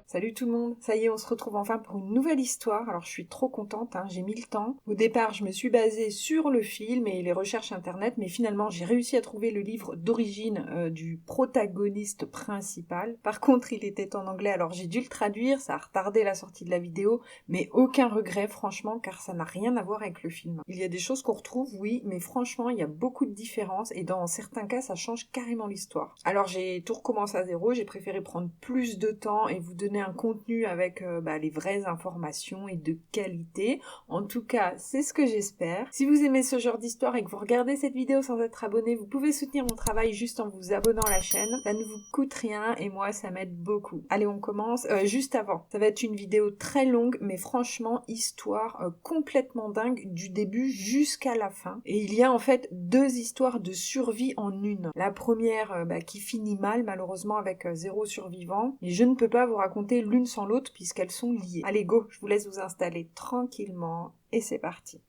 Salut tout le monde, ça y est, on se retrouve enfin pour une nouvelle histoire. Alors je suis trop contente, j'ai mis le temps. Au départ, je me suis basée sur le film et les recherches internet, mais finalement j'ai réussi à trouver le livre d'origine du protagoniste principal. Par contre, il était en anglais, alors j'ai dû le traduire, ça a retardé la sortie de la vidéo, mais aucun regret franchement, car ça n'a rien à voir avec le film. Il y a des choses qu'on retrouve, oui, mais franchement, il y a beaucoup de différences et dans certains cas, ça change carrément l'histoire. Alors j'ai tout recommencé à zéro, j'ai préféré prendre plus de temps et vous donner un contenu avec les vraies informations et de qualité. En tout cas, c'est ce que j'espère. Si vous aimez ce genre d'histoire et que vous regardez cette vidéo sans être abonné, vous pouvez soutenir mon travail juste en vous abonnant à la chaîne. Ça ne vous coûte rien et moi, ça m'aide beaucoup. Allez, on commence. Juste avant, ça va être une vidéo très longue, mais franchement, histoire complètement dingue du début jusqu'à la fin. Et il y a en fait deux histoires de survie en une. La première qui finit mal, malheureusement, avec zéro survivant. Et je ne peux pas vous raconter l'une sans l'autre puisqu'elles sont liées. Allez, go, je vous laisse vous installer tranquillement et c'est parti.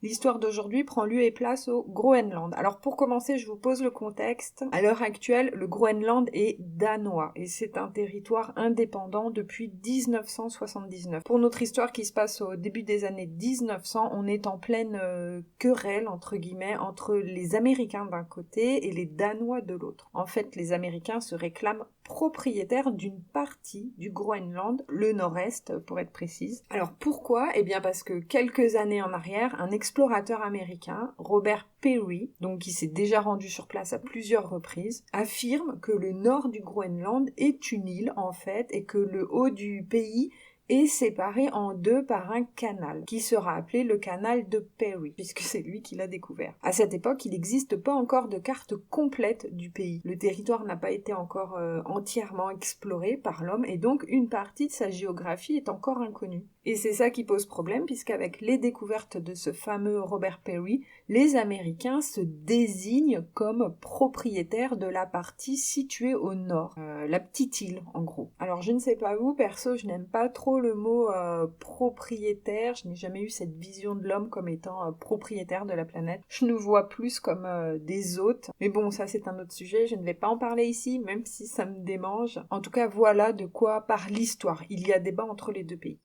L'histoire d'aujourd'hui prend lieu et place au Groenland. Alors pour commencer, je vous pose le contexte. À l'heure actuelle, le Groenland est danois et c'est un territoire indépendant depuis 1979. Pour notre histoire qui se passe au début des années 1900, on est en pleine querelle, entre guillemets, entre les Américains d'un côté et les Danois de l'autre. En fait, les Américains se réclament propriétaires d'une partie du Groenland, le nord-est pour être précise. Alors pourquoi ? Eh bien parce que quelques années en arrière, un explorateur américain, Robert Peary, donc qui s'est déjà rendu sur place à plusieurs reprises, affirme que le nord du Groenland est une île en fait et que le haut du pays est séparé en deux par un canal, qui sera appelé le canal de Peary, puisque c'est lui qui l'a découvert. À cette époque, il n'existe pas encore de carte complète du pays. Le territoire n'a pas été encore entièrement exploré par l'homme, et donc une partie de sa géographie est encore inconnue. Et c'est ça qui pose problème, puisqu'avec les découvertes de ce fameux Robert Peary, les Américains se désignent comme propriétaires de la partie située au nord, la petite île en gros. Alors je ne sais pas vous, perso je n'aime pas trop le mot propriétaire, je n'ai jamais eu cette vision de l'homme comme étant propriétaire de la planète. Je nous vois plus comme des hôtes, mais bon ça c'est un autre sujet, je ne vais pas en parler ici, même si ça me démange. En tout cas voilà de quoi parle l'histoire, il y a débat entre les deux pays.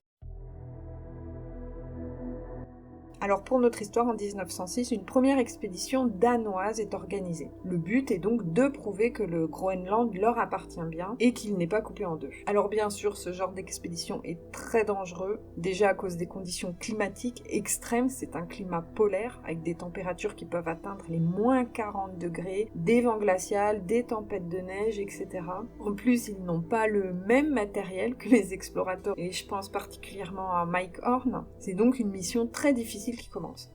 Alors pour notre histoire, en 1906, une première expédition danoise est organisée. Le but est donc de prouver que le Groenland leur appartient bien et qu'il n'est pas coupé en deux. Alors bien sûr, ce genre d'expédition est très dangereux, déjà à cause des conditions climatiques extrêmes, c'est un climat polaire avec des températures qui peuvent atteindre les moins 40 degrés, des vents glaciaux, des tempêtes de neige, etc. En plus, ils n'ont pas le même matériel que les explorateurs et je pense particulièrement à Mike Horn. C'est donc une mission très difficile qui commence.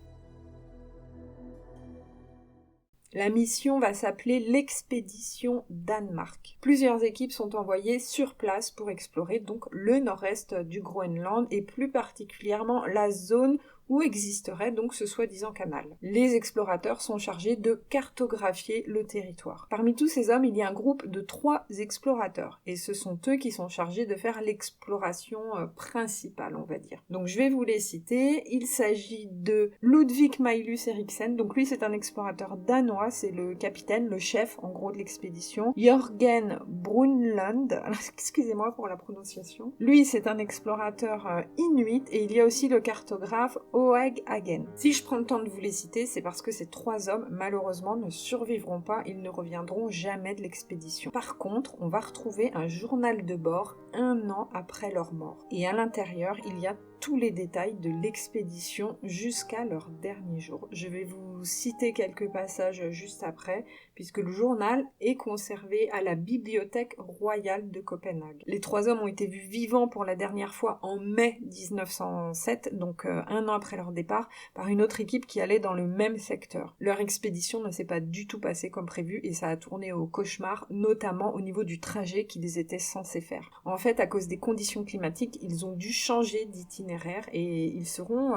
La mission va s'appeler l'expédition Danemark. Plusieurs équipes sont envoyées sur place pour explorer donc le nord-est du Groenland et plus particulièrement la zone où existerait donc ce soi-disant canal. Les explorateurs sont chargés de cartographier le territoire. Parmi tous ces hommes, il y a un groupe de 3 explorateurs et ce sont eux qui sont chargés de faire l'exploration principale, on va dire. Donc je vais vous les citer. Il s'agit de Ludvig Mailus Eriksen, donc lui c'est un explorateur danois, c'est le capitaine, le chef en gros de l'expédition. Jørgen Brunlund, alors excusez-moi pour la prononciation. Lui c'est un explorateur inuit et il y a aussi le cartographe Oeg Hagen. Si je prends le temps de vous les citer, c'est parce que ces 3 hommes, malheureusement, ne survivront pas, ils ne reviendront jamais de l'expédition. Par contre, on va retrouver un journal de bord 1 an après leur mort. Et à l'intérieur, il y a tous les détails de l'expédition jusqu'à leur dernier jour. Je vais vous citer quelques passages juste après, puisque le journal est conservé à la Bibliothèque royale de Copenhague. Les 3 hommes ont été vus vivants pour la dernière fois en mai 1907, donc 1 an après leur départ, par une autre équipe qui allait dans le même secteur. Leur expédition ne s'est pas du tout passée comme prévu et ça a tourné au cauchemar, notamment au niveau du trajet qu'ils étaient censés faire. En fait, à cause des conditions climatiques, ils ont dû changer d'itinéraire et ils seront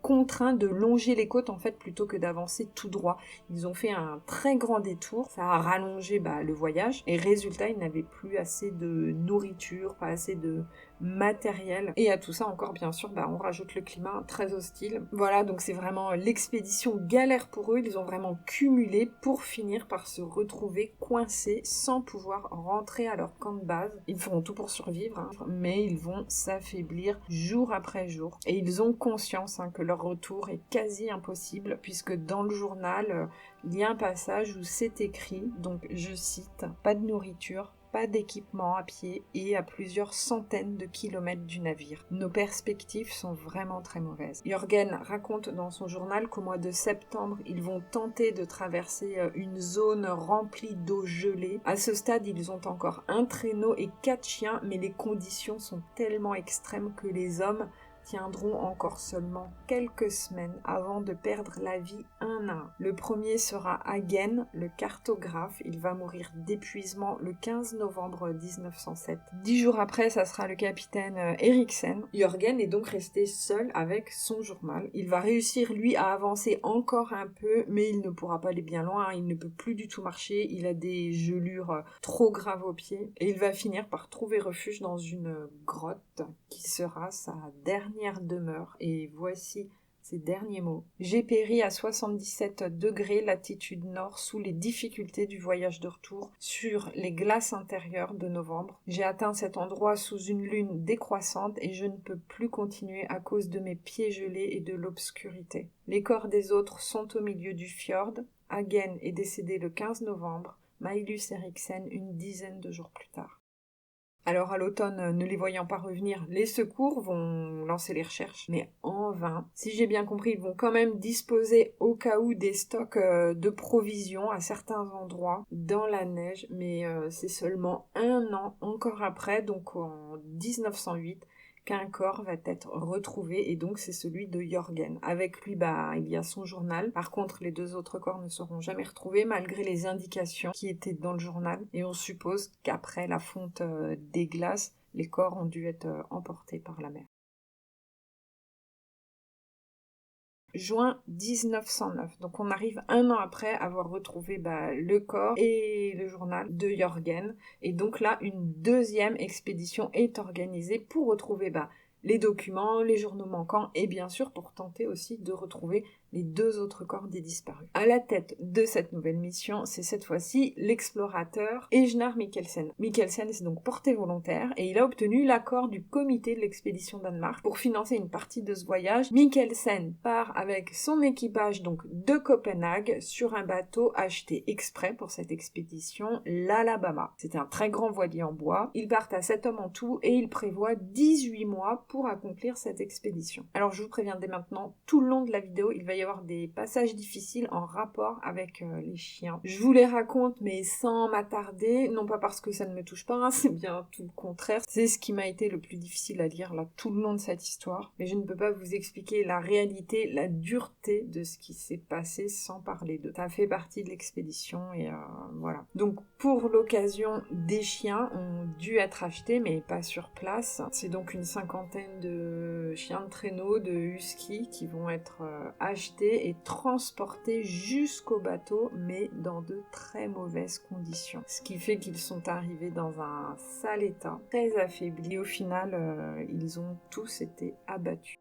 contraints de longer les côtes en fait plutôt que d'avancer tout droit. Ils ont fait un très grand détour, ça a rallongé le voyage et résultat ils n'avaient plus assez de nourriture, pas assez de matériel. Et à tout ça encore, bien sûr, on rajoute le climat très hostile. Voilà, donc c'est vraiment l'expédition galère pour eux. Ils ont vraiment cumulé pour finir par se retrouver coincés sans pouvoir rentrer à leur camp de base. Ils feront tout pour survivre, hein, mais ils vont s'affaiblir jour après jour. Et ils ont conscience que leur retour est quasi impossible, puisque dans le journal, il y a un passage où c'est écrit, donc je cite, « Pas de nourriture, pas d'équipement à pied et à plusieurs centaines de kilomètres du navire. Nos perspectives sont vraiment très mauvaises. » Jürgen raconte dans son journal qu'au mois de septembre, ils vont tenter de traverser une zone remplie d'eau gelée. À ce stade, ils ont encore un traîneau et 4 chiens, mais les conditions sont tellement extrêmes que les hommes tiendront encore seulement quelques semaines avant de perdre la vie un à un. Le premier sera Hagen, le cartographe. Il va mourir d'épuisement le 15 novembre 1907. 10 jours après, ça sera le capitaine Eriksen. Jürgen est donc resté seul avec son journal. Il va réussir, lui, à avancer encore un peu, mais il ne pourra pas aller bien loin. Il ne peut plus du tout marcher. Il a des gelures trop graves aux pieds. Et il va finir par trouver refuge dans une grotte qui sera sa dernière demeure, et voici ses derniers mots. « J'ai péri à 77 degrés latitude nord sous les difficultés du voyage de retour sur les glaces intérieures de novembre. J'ai atteint cet endroit sous une lune décroissante et je ne peux plus continuer à cause de mes pieds gelés et de l'obscurité. Les corps des autres sont au milieu du fjord. Hagen est décédé le 15 novembre, Magnus Eriksen une dizaine de jours plus tard. » Alors à l'automne, ne les voyant pas revenir, les secours vont lancer les recherches, mais en vain. Si j'ai bien compris, ils vont quand même disposer au cas où des stocks de provisions à certains endroits dans la neige, mais c'est seulement un an encore après, donc en 1908, qu'un corps va être retrouvé, et donc c'est celui de Jürgen. Avec lui, il y a son journal. Par contre, les 2 autres corps ne seront jamais retrouvés, malgré les indications qui étaient dans le journal. Et on suppose qu'après la fonte des glaces, les corps ont dû être emportés par la mer. Juin 1909. Donc on arrive un an après avoir retrouvé le corps et le journal de Jürgen. Et donc là, une deuxième expédition est organisée pour retrouver les documents, les journaux manquants et bien sûr pour tenter aussi de retrouver les 2 autres corps des disparus. À la tête de cette nouvelle mission, c'est cette fois-ci l'explorateur Ejnar Mikkelsen. Mikkelsen s'est donc porté volontaire et il a obtenu l'accord du comité de l'expédition Danemark pour financer une partie de ce voyage. Mikkelsen part avec son équipage donc de Copenhague sur un bateau acheté exprès pour cette expédition, l'Alabama. C'est un très grand voilier en bois. Ils partent à 7 hommes en tout et ils prévoient 18 mois pour accomplir cette expédition. Alors je vous préviens dès maintenant, tout le long de la vidéo, il va y avoir des passages difficiles en rapport avec les chiens. Je vous les raconte mais sans m'attarder, non pas parce que ça ne me touche pas, c'est bien tout le contraire. C'est ce qui m'a été le plus difficile à lire là tout le long de cette histoire. Mais je ne peux pas vous expliquer la réalité, la dureté de ce qui s'est passé sans parler d'eux. Ça fait partie de l'expédition et voilà. Donc pour l'occasion, des chiens ont dû être achetés mais pas sur place. C'est donc une 50aine de chiens de traîneau, de huskies qui vont être achetés et transportés jusqu'au bateau, mais dans de très mauvaises conditions. Ce qui fait qu'ils sont arrivés dans un sale état, très affaiblis. Au final, ils ont tous été abattus.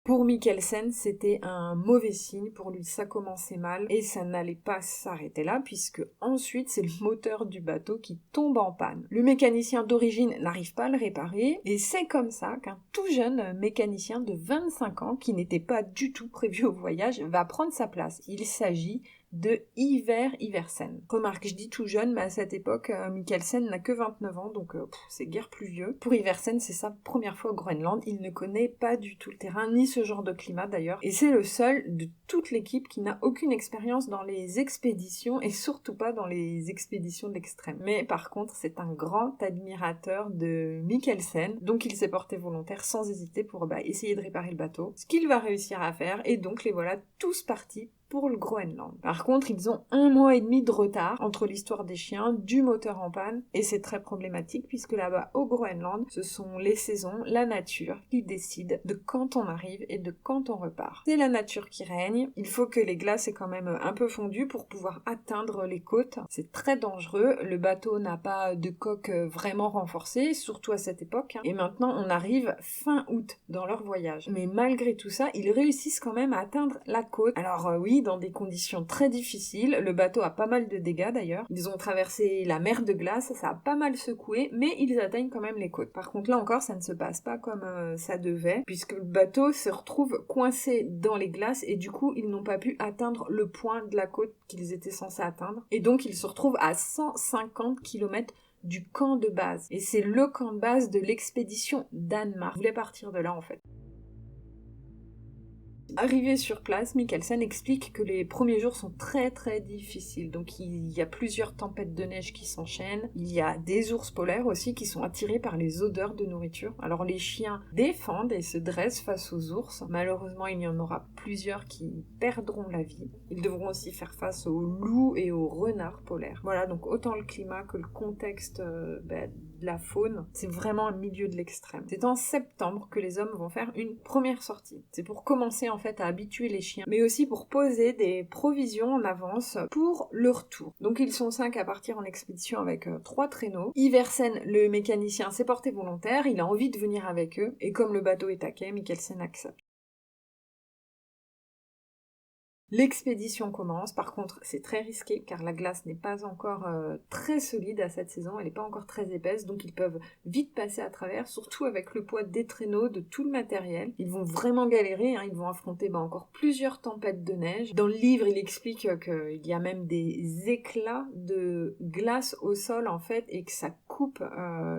Pour Mikkelsen, c'était un mauvais signe, pour lui ça commençait mal et ça n'allait pas s'arrêter là puisque ensuite c'est le moteur du bateau qui tombe en panne. Le mécanicien d'origine n'arrive pas à le réparer et c'est comme ça qu'un tout jeune mécanicien de 25 ans qui n'était pas du tout prévu au voyage va prendre sa place. Il s'agit de Iver Iversen. Remarque, je dis tout jeune, mais à cette époque, Mikkelsen n'a que 29 ans, donc c'est guère plus vieux. Pour Iversen, c'est sa première fois au Groenland. Il ne connaît pas du tout le terrain, ni ce genre de climat d'ailleurs. Et c'est le seul de toute l'équipe qui n'a aucune expérience dans les expéditions, et surtout pas dans les expéditions de l'extrême. Mais par contre, c'est un grand admirateur de Mikkelsen, donc il s'est porté volontaire sans hésiter pour essayer de réparer le bateau. Ce qu'il va réussir à faire, et donc les voilà tous partis pour le Groenland. Par contre, ils ont 1 mois et demi de retard entre l'histoire des chiens, du moteur en panne, et c'est très problématique puisque là-bas au Groenland, ce sont les saisons, la nature qui décide de quand on arrive et de quand on repart. C'est la nature qui règne, il faut que les glaces aient quand même un peu fondu pour pouvoir atteindre les côtes. C'est très dangereux, le bateau n'a pas de coque vraiment renforcée, surtout à cette époque, et maintenant on arrive fin août dans leur voyage. Mais malgré tout ça, ils réussissent quand même à atteindre la côte. Alors oui, dans des conditions très difficiles, le bateau a pas mal de dégâts d'ailleurs. Ils ont traversé la mer de glace, ça a pas mal secoué, mais ils atteignent quand même les côtes. Par contre là encore, ça ne se passe pas comme ça devait, puisque le bateau se retrouve coincé dans les glaces et du coup ils n'ont pas pu atteindre le point de la côte qu'ils étaient censés atteindre. Et donc ils se retrouvent à 150 km du camp de base. Et c'est le camp de base de l'expédition Danemark. Ils voulaient partir de là en fait. Arrivé sur place, Mikkelsen explique que les premiers jours sont très très difficiles. Donc il y a plusieurs tempêtes de neige qui s'enchaînent. Il y a des ours polaires aussi qui sont attirés par les odeurs de nourriture. Alors les chiens défendent et se dressent face aux ours. Malheureusement, il y en aura plusieurs qui perdront la vie. Ils devront aussi faire face aux loups et aux renards polaires. Voilà, donc autant le climat que le contexte de la faune, c'est vraiment un milieu de l'extrême. C'est en septembre que les hommes vont faire une première sortie. C'est pour commencer en fait à habituer les chiens, mais aussi pour poser des provisions en avance pour le retour. Donc ils sont 5 à partir en expédition avec 3 traîneaux. Iversen, le mécanicien, s'est porté volontaire, il a envie de venir avec eux, et comme le bateau est à quai, Mikkelsen accepte. L'expédition commence, par contre c'est très risqué car la glace n'est pas encore très solide à cette saison, elle n'est pas encore très épaisse, donc ils peuvent vite passer à travers, surtout avec le poids des traîneaux, de tout le matériel. Ils vont vraiment galérer, ils vont affronter encore plusieurs tempêtes de neige. Dans le livre, il explique qu'il y a même des éclats de glace au sol en fait, et que ça coupe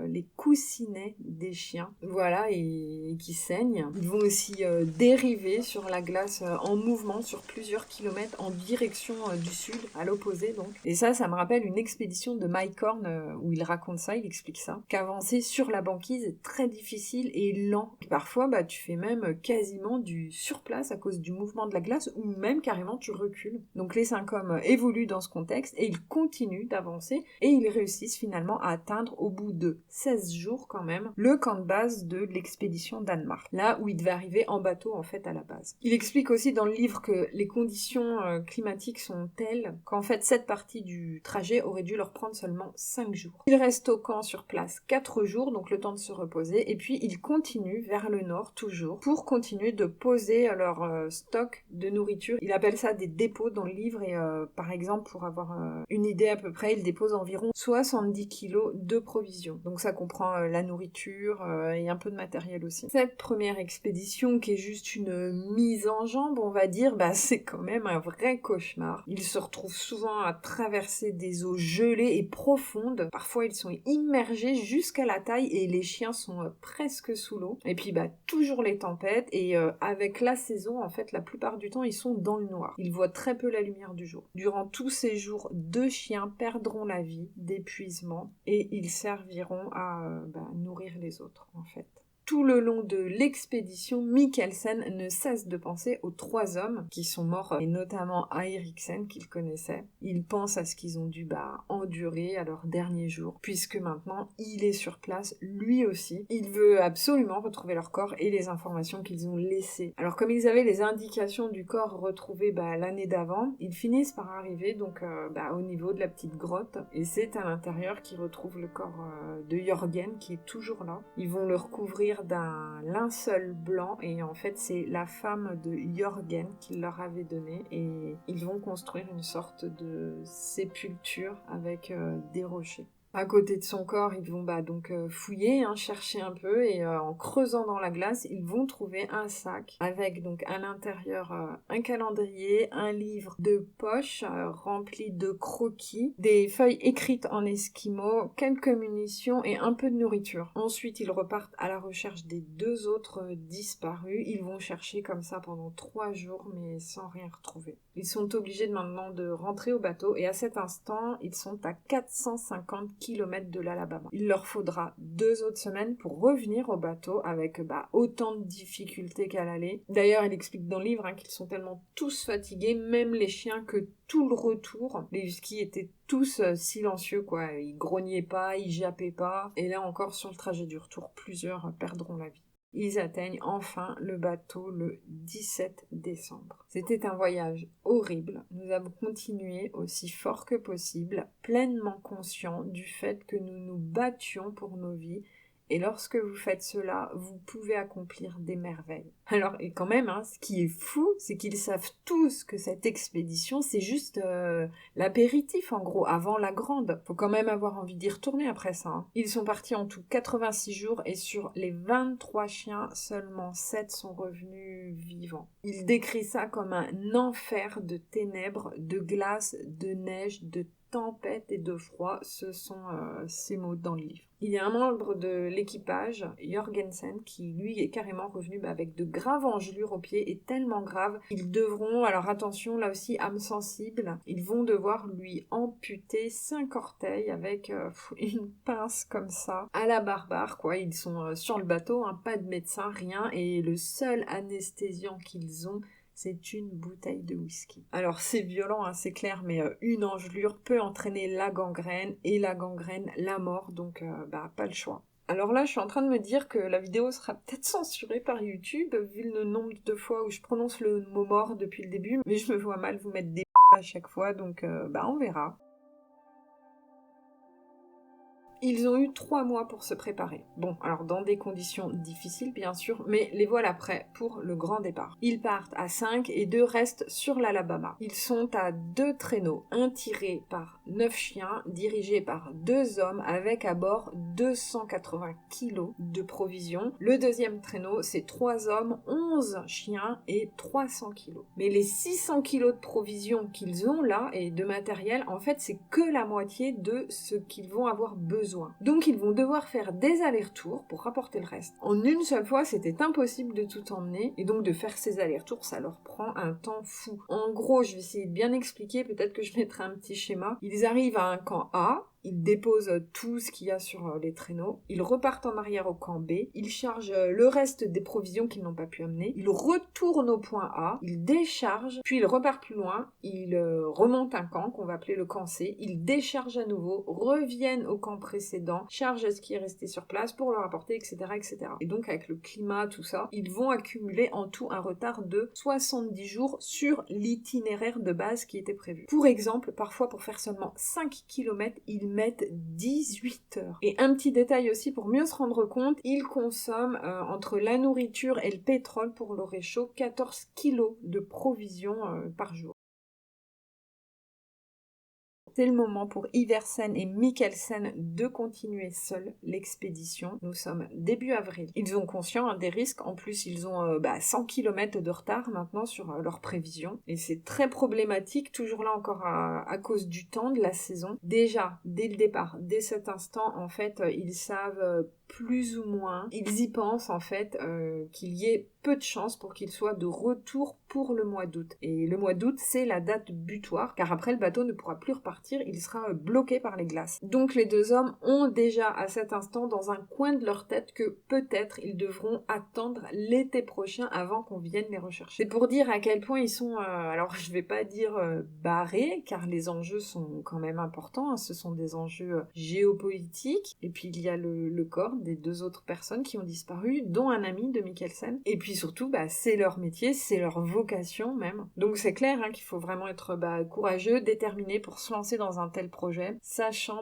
les coussinets des chiens, voilà, et qui saignent. Ils vont aussi dériver sur la glace en mouvement sur plusieurs kilomètres en direction du sud, à l'opposé donc. Et ça me rappelle une expédition de Mike Horn où il raconte ça, il explique ça, qu'avancer sur la banquise est très difficile et lent. Et parfois, tu fais même quasiment du surplace à cause du mouvement de la glace ou même carrément tu recules. Donc les 5 hommes évoluent dans ce contexte et ils continuent d'avancer et ils réussissent finalement à atteindre au bout de 16 jours quand même le camp de base de l'expédition Danemark, là où ils devaient arriver en bateau en fait à la base. Il explique aussi dans le livre que les conditions climatiques sont telles qu'en fait cette partie du trajet aurait dû leur prendre seulement 5 jours. Ils restent au camp sur place 4 jours, donc le temps de se reposer, et puis ils continuent vers le nord toujours pour continuer de poser leur stock de nourriture. Il appelle ça des dépôts dans le livre et par exemple pour avoir une idée à peu près, ils déposent environ 70 kilos de provisions. Donc ça comprend la nourriture et un peu de matériel aussi. Cette première expédition qui est juste une mise en jambe, on va dire, c'est quand même un vrai cauchemar. Ils se retrouvent souvent à traverser des eaux gelées et profondes. Parfois, ils sont immergés jusqu'à la taille et les chiens sont presque sous l'eau. Et puis, toujours les tempêtes et avec la saison, en fait, la plupart du temps, ils sont dans le noir. Ils voient très peu la lumière du jour. Durant tous ces jours, 2 chiens perdront la vie d'épuisement et ils serviront à nourrir les autres, en fait. Tout le long de l'expédition, Mikkelsen ne cesse de penser aux 3 hommes qui sont morts, et notamment à Eriksen qu'il connaissait. Il pense à ce qu'ils ont dû endurer à leurs derniers jours, puisque maintenant il est sur place, lui aussi. Il veut absolument retrouver leur corps et les informations qu'ils ont laissées. Alors comme ils avaient les indications du corps retrouvées l'année d'avant, ils finissent par arriver donc au niveau de la petite grotte, et c'est à l'intérieur qu'ils retrouvent le corps de Jørgen qui est toujours là. Ils vont le recouvrir d'un linceul blanc et en fait c'est la femme de Jørgen qui leur avait donné et ils vont construire une sorte de sépulture avec des rochers. À côté de son corps, ils vont donc fouiller, chercher un peu et en creusant dans la glace, ils vont trouver un sac avec donc à l'intérieur un calendrier, un livre de poche rempli de croquis, des feuilles écrites en esquimau, quelques munitions et un peu de nourriture. Ensuite, ils repartent à la recherche des 2 autres disparus. Ils vont chercher comme ça pendant 3 jours mais sans rien retrouver. Ils sont obligés maintenant de rentrer au bateau et à cet instant, ils sont à 450 km km de l'Alabama. Il leur faudra 2 autres semaines pour revenir au bateau avec autant de difficultés qu'à l'aller. D'ailleurs, il explique dans le livre qu'ils sont tellement tous fatigués, même les chiens, que tout le retour, les huskies étaient tous silencieux, quoi. Ils grognaient pas, ils jappaient pas. Et là encore, sur le trajet du retour, plusieurs perdront la vie. Ils atteignent enfin le bateau le 17 décembre. C'était un voyage horrible. Nous avons continué aussi fort que possible, pleinement conscients du fait que nous nous battions pour nos vies. Et lorsque vous faites cela, vous pouvez accomplir des merveilles. Alors, et quand même, ce qui est fou, c'est qu'ils savent tous que cette expédition, c'est juste l'apéritif, en gros, avant la grande. Faut quand même avoir envie d'y retourner après ça. Ils sont partis en tout 86 jours et sur les 23 chiens, seulement 7 sont revenus vivants. Il décrit ça comme un enfer de ténèbres, de glace, de neige, de tempête et de froid. Ce sont ces mots dans le livre. Il y a un membre de l'équipage, Jorgensen, qui lui est carrément revenu avec de graves engelures aux pieds, et tellement graves qu'ils devront, alors attention là aussi, âme sensible, ils vont devoir lui amputer 5 orteils avec une pince comme ça, à la barbare quoi. Ils sont sur le bateau, pas de médecin, rien, et le seul anesthésiant qu'ils ont, c'est une bouteille de whisky. Alors c'est violent, c'est clair, mais une engelure peut entraîner la gangrène, et la gangrène, la mort, donc pas le choix. Alors là, je suis en train de me dire que la vidéo sera peut-être censurée par YouTube, vu le nombre de fois où je prononce le mot mort depuis le début, mais je me vois mal vous mettre des à chaque fois, donc on verra. Ils ont eu 3 mois pour se préparer. Bon, alors dans des conditions difficiles bien sûr, mais les voilà prêts pour le grand départ. Ils partent à 5 et 2 restent sur l'Alabama. Ils sont à 2 traîneaux, un tiré par 9 chiens, dirigé par 2 hommes avec à bord 280 kilos de provisions. Le deuxième traîneau, c'est 3 hommes, 11 chiens et 300 kilos. Mais les 600 kilos de provisions qu'ils ont là et de matériel, en fait, c'est que la moitié de ce qu'ils vont avoir besoin. Donc ils vont devoir faire des allers-retours pour rapporter le reste. En une seule fois, c'était impossible de tout emmener, et donc de faire ces allers-retours, ça leur prend un temps fou. En gros, je vais essayer de bien expliquer, peut-être que je mettrai un petit schéma. Ils arrivent à un camp A, ils déposent tout ce qu'il y a sur les traîneaux, ils repartent en arrière au camp B, ils chargent le reste des provisions qu'ils n'ont pas pu amener, ils retournent au point A, ils déchargent, puis ils repartent plus loin, ils remontent un camp qu'on va appeler le camp C, ils déchargent à nouveau, reviennent au camp précédent, chargent ce qui est resté sur place pour le rapporter, etc., etc. Et donc avec le climat, tout ça, ils vont accumuler en tout un retard de 70 jours sur l'itinéraire de base qui était prévu. Pour exemple, parfois pour faire seulement 5 km, ils mettent 18 heures. Et un petit détail aussi pour mieux se rendre compte, ils consomment entre la nourriture et le pétrole pour le réchaud 14 kilos de provisions par jour. C'est le moment pour Iversen et Mikkelsen de continuer seuls l'expédition. Nous sommes début avril. Ils ont conscience des risques. En plus, ils ont 100 km de retard maintenant sur leurs prévisions. Et c'est très problématique, toujours là encore à cause du temps de la saison. Déjà, dès le départ, dès cet instant, en fait, ils savent plus ou moins, ils y pensent en fait qu'il y ait peu de chances pour qu'ils soient de retour pour le mois d'août. Et le mois d'août, c'est la date butoir, car après le bateau ne pourra plus repartir, il sera bloqué par les glaces. Donc les 2 hommes ont déjà à cet instant dans un coin de leur tête que peut-être ils devront attendre l'été prochain avant qu'on vienne les rechercher. C'est pour dire à quel point ils sont, alors je vais pas dire barrés, car les enjeux sont quand même importants, ce sont des enjeux géopolitiques, et puis il y a le corps des 2 autres personnes qui ont disparu, dont un ami de Mikkelsen. Et puis surtout, c'est leur métier, c'est leur vocation même. Donc c'est clair qu'il faut vraiment être courageux, déterminé pour se lancer dans un tel projet, sachant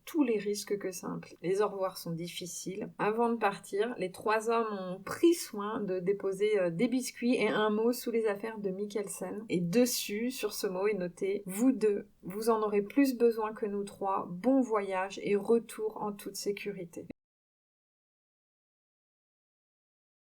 tous les risques que ça implique. Les au revoir sont difficiles. Avant de partir, les 3 hommes ont pris soin de déposer des biscuits et un mot sous les affaires de Mikkelsen. Et dessus, sur ce mot, est noté « Vous 2, vous en aurez plus besoin que nous 3. Bon voyage et retour en toute sécurité. »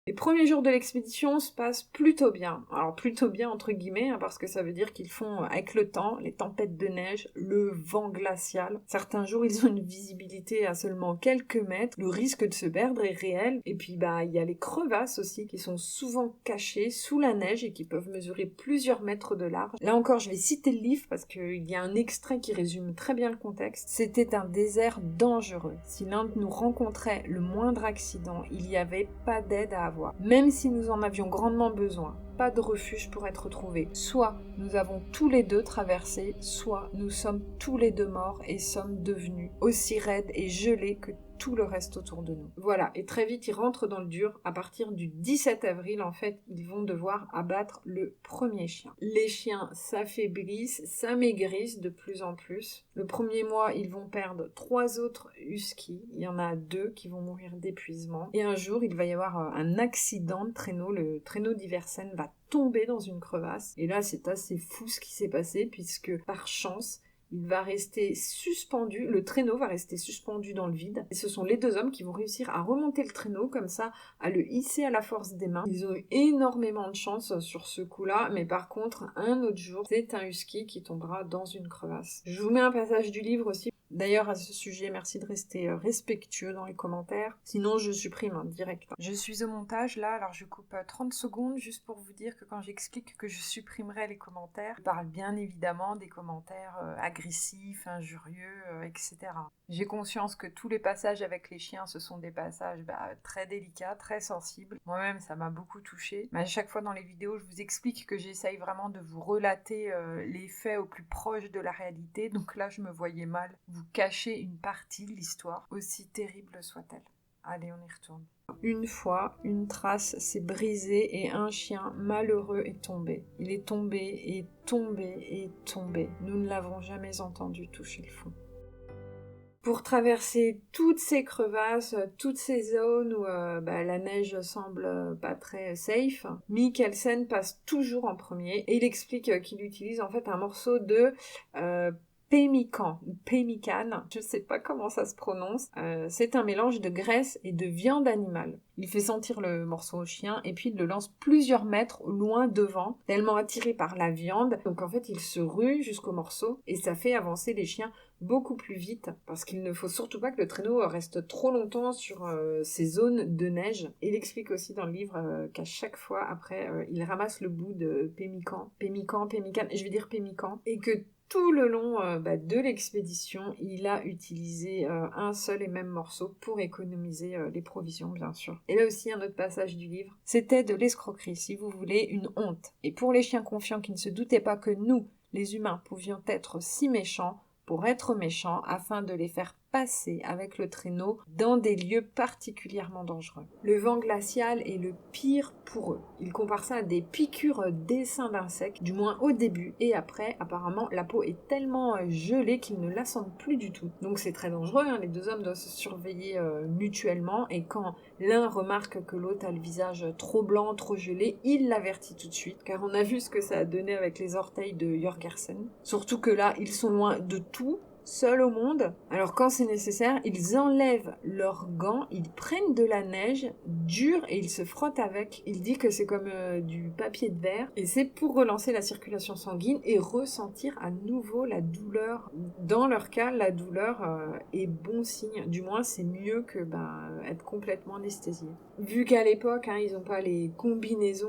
Et premiers jours de l'expédition se passent plutôt bien. Alors plutôt bien entre guillemets, parce que ça veut dire qu'ils font avec le temps, les tempêtes de neige, le vent glacial. Certains jours, ils ont une visibilité à seulement quelques mètres. Le risque de se perdre est réel. Et puis il y a les crevasses aussi qui sont souvent cachées sous la neige et qui peuvent mesurer plusieurs mètres de large. Là encore, je vais citer le livre parce qu'il y a un extrait qui résume très bien le contexte. C'était un désert dangereux. Si l'un de nous rencontrait le moindre accident, il n'y avait pas d'aide à avoir. Même si nous en avions grandement besoin, pas de refuge pour être trouvé. Soit nous avons tous les deux traversé, soit nous sommes tous les deux morts et sommes devenus aussi raides et gelés que tout le reste autour de nous. Voilà, et très vite ils rentrent dans le dur. À partir du 17 avril, en fait, ils vont devoir abattre le premier chien. Les chiens s'affaiblissent, s'amaigrissent de plus en plus. Le premier mois, ils vont perdre 3 autres huskies. Il y en a 2 qui vont mourir d'épuisement. Et un jour, il va y avoir un accident de traîneau. Le traîneau d'Iversen va tomber dans une crevasse. Et là, c'est assez fou ce qui s'est passé, puisque par chance, il va rester suspendu, le traîneau va rester suspendu dans le vide. Et ce sont les 2 hommes qui vont réussir à remonter le traîneau comme ça, à le hisser à la force des mains. Ils ont eu énormément de chance sur ce coup-là, mais par contre, un autre jour, c'est un husky qui tombera dans une crevasse. Je vous mets un passage du livre aussi. D'ailleurs, à ce sujet, merci de rester respectueux dans les commentaires. Sinon, je supprime direct. Je suis au montage là, alors je coupe 30 secondes juste pour vous dire que quand j'explique que je supprimerai les commentaires, je parle bien évidemment des commentaires agressifs, injurieux, etc. J'ai conscience que tous les passages avec les chiens, ce sont des passages très délicats, très sensibles. Moi-même, ça m'a beaucoup touchée. Mais à chaque fois dans les vidéos, je vous explique que j'essaye vraiment de vous relater les faits au plus proche de la réalité. Donc là, je me voyais mal vous cacher une partie de l'histoire, aussi terrible soit-elle. Allez, on y retourne. Une fois, une trace s'est brisée et un chien malheureux est tombé. Il est tombé et tombé et tombé. Nous ne l'avons jamais entendu toucher le fond. Pour traverser toutes ces crevasses, toutes ces zones où la neige semble pas très safe, Mikkelsen passe toujours en premier et il explique qu'il utilise en fait un morceau de pemmican, je sais pas comment ça se prononce, c'est un mélange de graisse et de viande animale. Il fait sentir le morceau au chien et puis il le lance plusieurs mètres loin devant, tellement attiré par la viande. Donc en fait il se rue jusqu'au morceau et ça fait avancer les chiens beaucoup plus vite parce qu'il ne faut surtout pas que le traîneau reste trop longtemps sur ces zones de neige. Il explique aussi dans le livre qu'à chaque fois après il ramasse le bout de pemmican, je vais dire pemmican, et que tout le long de l'expédition, il a utilisé un seul et même morceau pour économiser les provisions, bien sûr. Et là aussi, un autre passage du livre. C'était de l'escroquerie, si vous voulez, une honte. Et pour les chiens confiants qui ne se doutaient pas que nous, les humains, pouvions être si méchants, pour être méchants, afin de les faire passer avec le traîneau dans des lieux particulièrement dangereux. Le vent glacial est le pire pour eux. Il compare ça à des piqûres d'essaims d'insectes, du moins au début, et après, apparemment, la peau est tellement gelée qu'ils ne la sentent plus du tout. Donc c'est très dangereux, les 2 hommes doivent se surveiller mutuellement, et quand l'un remarque que l'autre a le visage trop blanc, trop gelé, il l'avertit tout de suite, car on a vu ce que ça a donné avec les orteils de Jorgersen. Surtout que là, ils sont loin de tout, seuls au monde. Alors quand c'est nécessaire, ils enlèvent leurs gants, ils prennent de la neige dure et ils se frottent avec. Il dit que c'est comme du papier de verre et c'est pour relancer la circulation sanguine et ressentir à nouveau la douleur. Dans leur cas, la douleur est bon signe. Du moins, c'est mieux que être complètement anesthésié. Vu qu'à l'époque, ils n'ont pas les combinaisons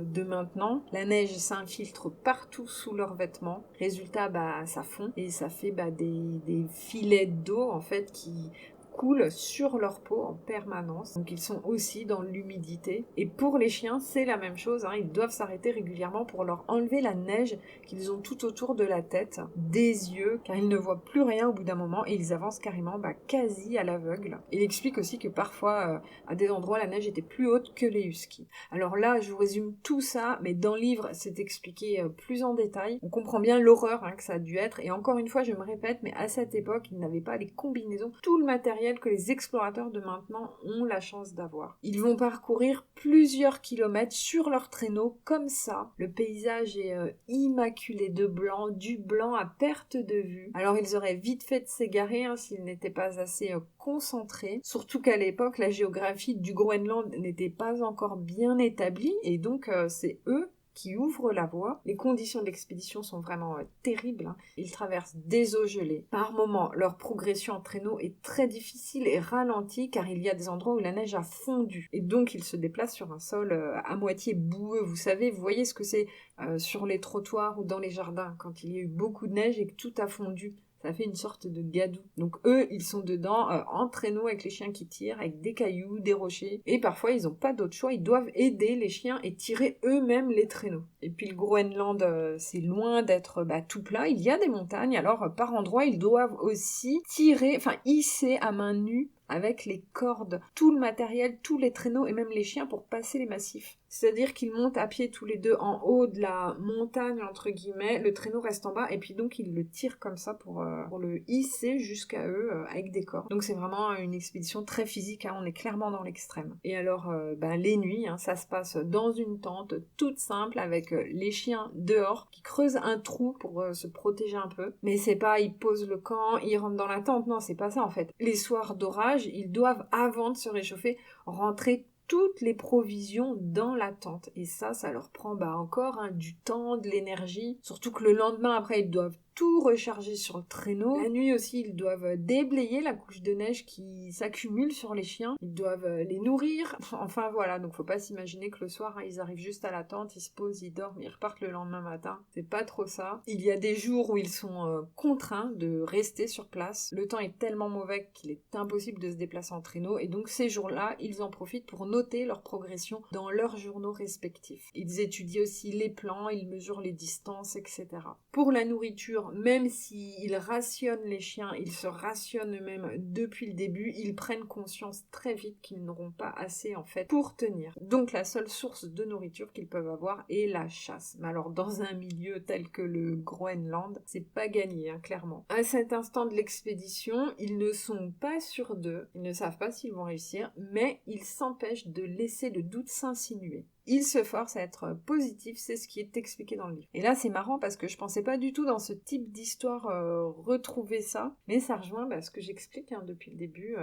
de maintenant, la neige s'infiltre partout sous leurs vêtements. Résultat, ça fond et ça fait des filets d'eau en fait qui coulent sur leur peau en permanence. Donc ils sont aussi dans l'humidité. Et pour les chiens, c'est la même chose. Ils doivent s'arrêter régulièrement pour leur enlever la neige qu'ils ont tout autour de la tête, des yeux, car ils ne voient plus rien au bout d'un moment et ils avancent carrément quasi à l'aveugle. Il explique aussi que parfois, à des endroits, la neige était plus haute que les huskies. Alors là, je vous résume tout ça, mais dans le livre, c'est expliqué plus en détail. On comprend bien l'horreur que ça a dû être. Et encore une fois, je me répète, mais à cette époque, ils n'avaient pas les combinaisons, tout le matériel matériel que les explorateurs de maintenant ont la chance d'avoir. Ils vont parcourir plusieurs kilomètres sur leur traîneau comme ça. Le paysage est immaculé de blanc, du blanc à perte de vue. Alors ils auraient vite fait de s'égarer s'ils n'étaient pas assez concentrés. Surtout qu'à l'époque, la géographie du Groenland n'était pas encore bien établie et donc c'est eux qui ouvrent la voie. Les conditions de l'expédition sont vraiment terribles. Ils traversent des eaux gelées. Par moments, leur progression en traîneau est très difficile et ralentie car il y a des endroits où la neige a fondu. Et donc, ils se déplacent sur un sol à moitié boueux. Vous savez, vous voyez ce que c'est sur les trottoirs ou dans les jardins quand il y a eu beaucoup de neige et que tout a fondu. Ça fait une sorte de gadou. Donc eux, ils sont dedans, en traîneau avec les chiens qui tirent, avec des cailloux, des rochers. Et parfois, ils n'ont pas d'autre choix. Ils doivent aider les chiens et tirer eux-mêmes les traîneaux. Et puis le Groenland, c'est loin d'être tout plat. Il y a des montagnes. Alors, par endroits, ils doivent aussi hisser à main nue avec les cordes, tout le matériel, tous les traîneaux et même les chiens pour passer les massifs. C'est-à-dire qu'ils montent à pied tous les deux en haut de la montagne, entre guillemets, le traîneau reste en bas et puis donc ils le tirent comme ça pour le hisser jusqu'à eux avec des cordes. Donc c'est vraiment une expédition très physique, on est clairement dans l'extrême. Et alors les nuits, ça se passe dans une tente toute simple avec les chiens dehors qui creusent un trou pour se protéger un peu. Mais c'est pas ils posent le camp, ils rentrent dans la tente, non c'est pas ça en fait. Les soirs d'orage, ils doivent avant de se réchauffer rentrer toutes les provisions dans la tente. Et ça leur prend encore du temps, de l'énergie. Surtout que le lendemain, après, ils doivent tout recharger sur le traîneau. La nuit aussi, ils doivent déblayer la couche de neige qui s'accumule sur les chiens. Ils doivent les nourrir. Enfin voilà, donc faut pas s'imaginer que le soir, ils arrivent juste à la tente, ils se posent, ils dorment, ils repartent le lendemain matin. C'est pas trop ça. Il y a des jours où ils sont contraints de rester sur place. Le temps est tellement mauvais qu'il est impossible de se déplacer en traîneau. Et donc ces jours-là, ils en profitent pour noter leur progression dans leurs journaux respectifs. Ils étudient aussi les plans, ils mesurent les distances, etc. Pour la nourriture, même s'ils rationnent les chiens, ils se rationnent eux-mêmes depuis le début, ils prennent conscience très vite qu'ils n'auront pas assez en fait pour tenir. Donc la seule source de nourriture qu'ils peuvent avoir est la chasse. Mais alors dans un milieu tel que le Groenland, c'est pas gagné, clairement. À cet instant de l'expédition, ils ne sont pas sûrs d'eux, ils ne savent pas s'ils vont réussir, mais ils s'empêchent de laisser le doute s'insinuer. Ils se forcent à être positifs, c'est ce qui est expliqué dans le livre. Et là, c'est marrant parce que je pensais pas du tout dans ce type d'histoire retrouver ça, mais ça rejoint ce que j'explique depuis le début,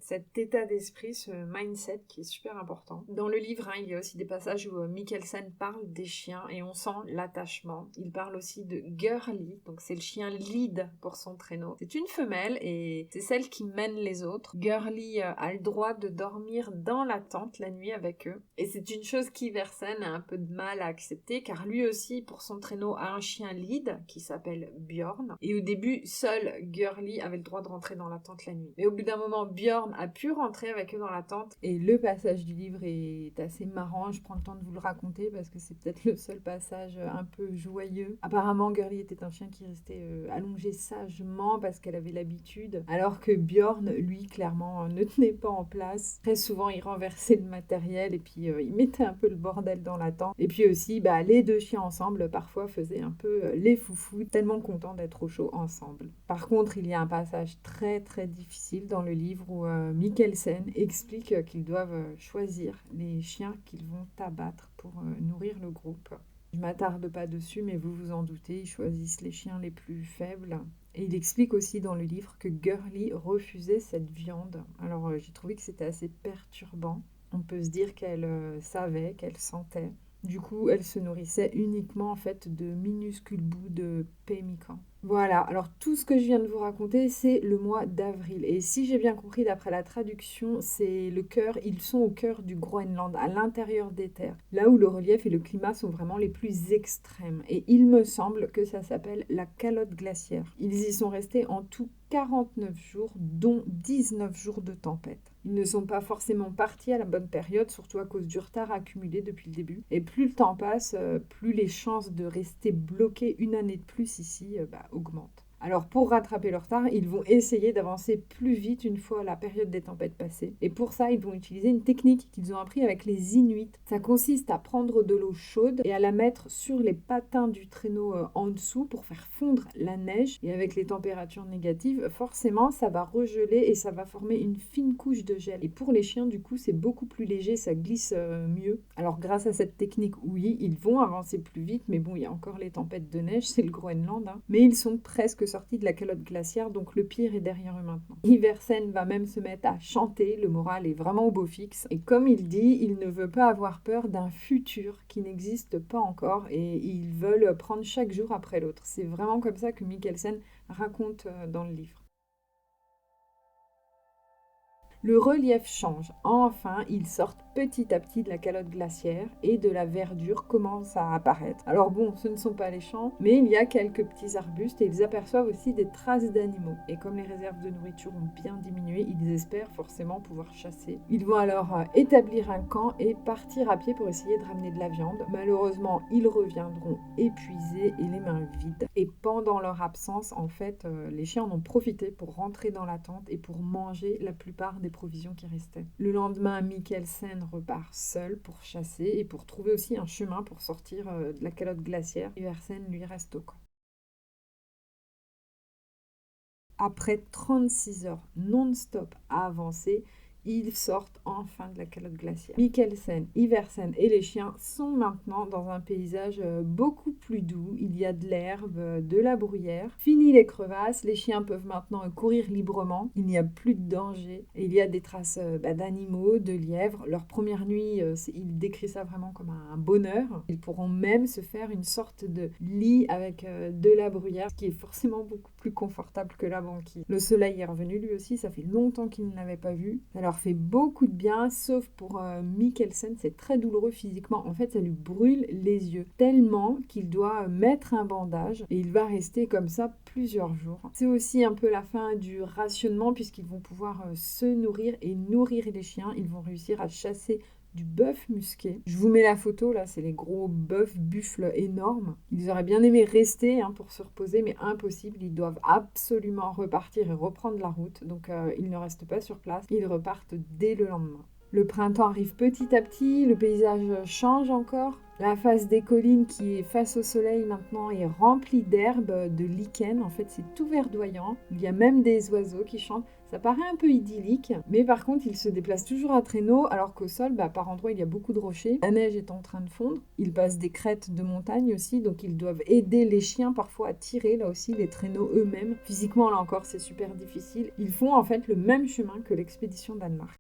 cet état d'esprit, ce mindset qui est super important. Dans le livre, il y a aussi des passages où Mikkelsen parle des chiens et on sent l'attachement. Il parle aussi de Girly, donc c'est le chien lead pour son traîneau. C'est une femelle et c'est celle qui mène les autres. Girly a le droit de dormir dans la tente la nuit avec eux. Et c'est une chose qu'Iversen a un peu de mal à accepter car lui aussi, pour son traîneau, a un chien lead qui s'appelle Bjorn. Et au début, seul Girly avait le droit de rentrer dans la tente la nuit. Mais au bout d'un moment, Bjorn a pu rentrer avec eux dans la tente. Et le passage du livre est assez marrant. Je prends le temps de vous le raconter parce que c'est peut-être le seul passage un peu joyeux. Apparemment, Girly était un chien qui restait allongé sagement parce qu'elle avait l'habitude. Alors que Bjorn, lui, clairement, ne tenait pas en place. Très souvent, il renversait le matériel et puis il mettait un peu le bordel dans la tente. Et puis aussi, les deux chiens ensemble, parfois, faisaient un peu les foufous, tellement contents d'être au chaud ensemble. Par contre, il y a un passage très très difficile dans le livre où Mikkelsen explique qu'ils doivent choisir les chiens qu'ils vont abattre pour nourrir le groupe. Je m'attarde pas dessus, mais vous vous en doutez, ils choisissent les chiens les plus faibles. Et il explique aussi dans le livre que Girly refusait cette viande. Alors j'ai trouvé que c'était assez perturbant. On peut se dire qu'elle savait, qu'elle sentait. Du coup, elle se nourrissait uniquement en fait de minuscules bouts de pemmican. Voilà, alors tout ce que je viens de vous raconter, c'est le mois d'avril. Et si j'ai bien compris d'après la traduction, c'est le cœur, ils sont au cœur du Groenland, à l'intérieur des terres, là où le relief et le climat sont vraiment les plus extrêmes. Et il me semble que ça s'appelle la calotte glaciaire. Ils y sont restés en tout 49 jours, dont 19 jours de tempête. Ils ne sont pas forcément partis à la bonne période, surtout à cause du retard accumulé depuis le début. Et plus le temps passe, plus les chances de rester bloqués une année de plus ici augmentent. Alors pour rattraper leur retard, ils vont essayer d'avancer plus vite une fois la période des tempêtes passée. Et pour ça, ils vont utiliser une technique qu'ils ont appris avec les Inuits. Ça consiste à prendre de l'eau chaude et à la mettre sur les patins du traîneau en dessous pour faire fondre la neige. Et avec les températures négatives, forcément, ça va regeler et ça va former une fine couche de gel. Et pour les chiens, du coup, c'est beaucoup plus léger, ça glisse mieux. Alors grâce à cette technique, oui, ils vont avancer plus vite, mais bon, il y a encore les tempêtes de neige, c'est le Groenland, hein. Mais ils sont presque sortis de la calotte glaciaire, donc le pire est derrière eux maintenant. Iversen va même se mettre à chanter, le moral est vraiment au beau fixe. Et comme il dit, il ne veut pas avoir peur d'un futur qui n'existe pas encore et ils veulent prendre chaque jour après l'autre. C'est vraiment comme ça que Mikkelsen raconte dans le livre. Le relief change. Enfin, ils sortent petit à petit de la calotte glaciaire et de la verdure commence à apparaître. Alors bon, ce ne sont pas les champs, mais il y a quelques petits arbustes et ils aperçoivent aussi des traces d'animaux. Et comme les réserves de nourriture ont bien diminué, ils espèrent forcément pouvoir chasser. Ils vont alors établir un camp et partir à pied pour essayer de ramener de la viande. Malheureusement, ils reviendront épuisés et les mains vides. Et pendant leur absence, en fait, les chiens en ont profité pour rentrer dans la tente et pour manger la plupart des provisions qui restaient. Le lendemain, Mikkelsen repart seul pour chasser et pour trouver aussi un chemin pour sortir de la calotte glaciaire. Iversen lui reste au camp. Après 36 heures non-stop à avancer, ils sortent enfin de la calotte glaciaire. Mikkelsen, Iversen et les chiens sont maintenant dans un paysage beaucoup plus doux. Il y a de l'herbe, de la bruyère. Fini les crevasses, les chiens peuvent maintenant courir librement. Il n'y a plus de danger. Et il y a des traces d'animaux, de lièvres. Leur première nuit, il décrit ça vraiment comme un bonheur. Ils pourront même se faire une sorte de lit avec de la bruyère, ce qui est forcément beaucoup plus confortable que la banquise. Le soleil est revenu lui aussi, ça fait longtemps qu'il ne l'avait pas vu. Ça leur fait beaucoup de bien, sauf pour Mikkelsen, c'est très douloureux physiquement. En fait, ça lui brûle les yeux tellement qu'il doit mettre un bandage et il va rester comme ça plusieurs jours. C'est aussi un peu la fin du rationnement puisqu'ils vont pouvoir se nourrir et nourrir les chiens. Ils vont réussir à chasser du bœuf musqué. Je vous mets la photo, là, c'est les gros bœufs buffles énormes. Ils auraient bien aimé rester pour se reposer, mais impossible. Ils doivent absolument repartir et reprendre la route. Donc, ils ne restent pas sur place. Ils repartent dès le lendemain. Le printemps arrive petit à petit, le paysage change encore. La face des collines qui est face au soleil maintenant est remplie d'herbes, de lichen. En fait, c'est tout verdoyant. Il y a même des oiseaux qui chantent. Ça paraît un peu idyllique, mais par contre, ils se déplacent toujours à traîneau, alors qu'au sol, par endroits, il y a beaucoup de rochers. La neige est en train de fondre. Ils passent des crêtes de montagne aussi, donc ils doivent aider les chiens parfois à tirer, là aussi, les traîneaux eux-mêmes. Physiquement, là encore, c'est super difficile. Ils font en fait le même chemin que l'expédition Danemark.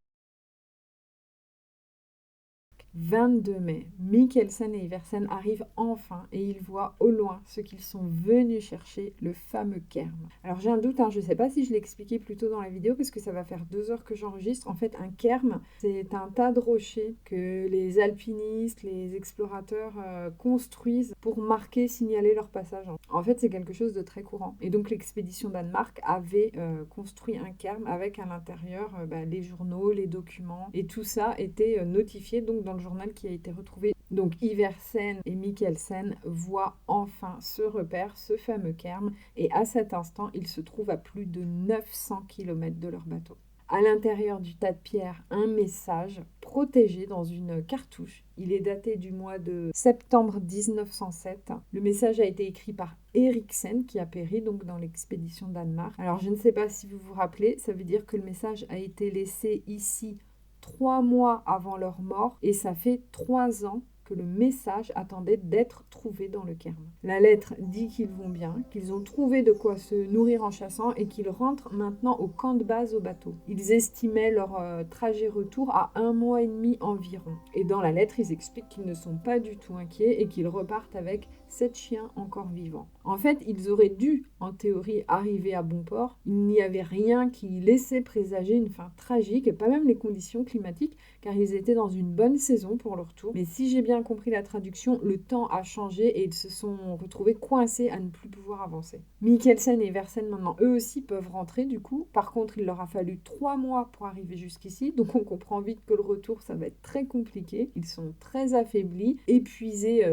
22 mai, Mikkelsen et Iversen arrivent enfin et ils voient au loin ce qu'ils sont venus chercher, le fameux kerm. Alors j'ai un doute, je ne sais pas si je l'ai expliqué plus tôt dans la vidéo parce que ça va faire 2 heures que j'enregistre. En fait, un kerm, c'est un tas de rochers que les alpinistes, les explorateurs construisent pour marquer, signaler leur passage. En fait, c'est quelque chose de très courant. Et donc l'expédition Danemark avait construit un kerm avec à l'intérieur les journaux, les documents et tout ça était notifié donc dans le journal qui a été retrouvé. Donc Iversen et Mikkelsen voient enfin ce repère, ce fameux kerm, et à cet instant, ils se trouvent à plus de 900 km de leur bateau. À l'intérieur du tas de pierres, un message protégé dans une cartouche. Il est daté du mois de septembre 1907. Le message a été écrit par Eriksen, qui a péri donc dans l'expédition Danemark. Alors je ne sais pas si vous vous rappelez, ça veut dire que le message a été laissé ici 3 mois avant leur mort et ça fait 3 ans que le message attendait d'être trouvé dans le cairn. La lettre dit qu'ils vont bien, qu'ils ont trouvé de quoi se nourrir en chassant et qu'ils rentrent maintenant au camp de base au bateau. Ils estimaient leur trajet retour à 1 mois et demi environ. Et dans la lettre, ils expliquent qu'ils ne sont pas du tout inquiets et qu'ils repartent avec 7 chiens encore vivants. En fait, ils auraient dû, en théorie, arriver à bon port. Il n'y avait rien qui laissait présager une fin tragique, et pas même les conditions climatiques, car ils étaient dans une bonne saison pour le retour. Mais si j'ai bien compris la traduction, le temps a changé et ils se sont retrouvés coincés à ne plus pouvoir avancer. Mikkelsen et Iversen maintenant eux aussi peuvent rentrer du coup. Par contre, il leur a fallu 3 mois pour arriver jusqu'ici, donc on comprend vite que le retour ça va être très compliqué. Ils sont très affaiblis, épuisés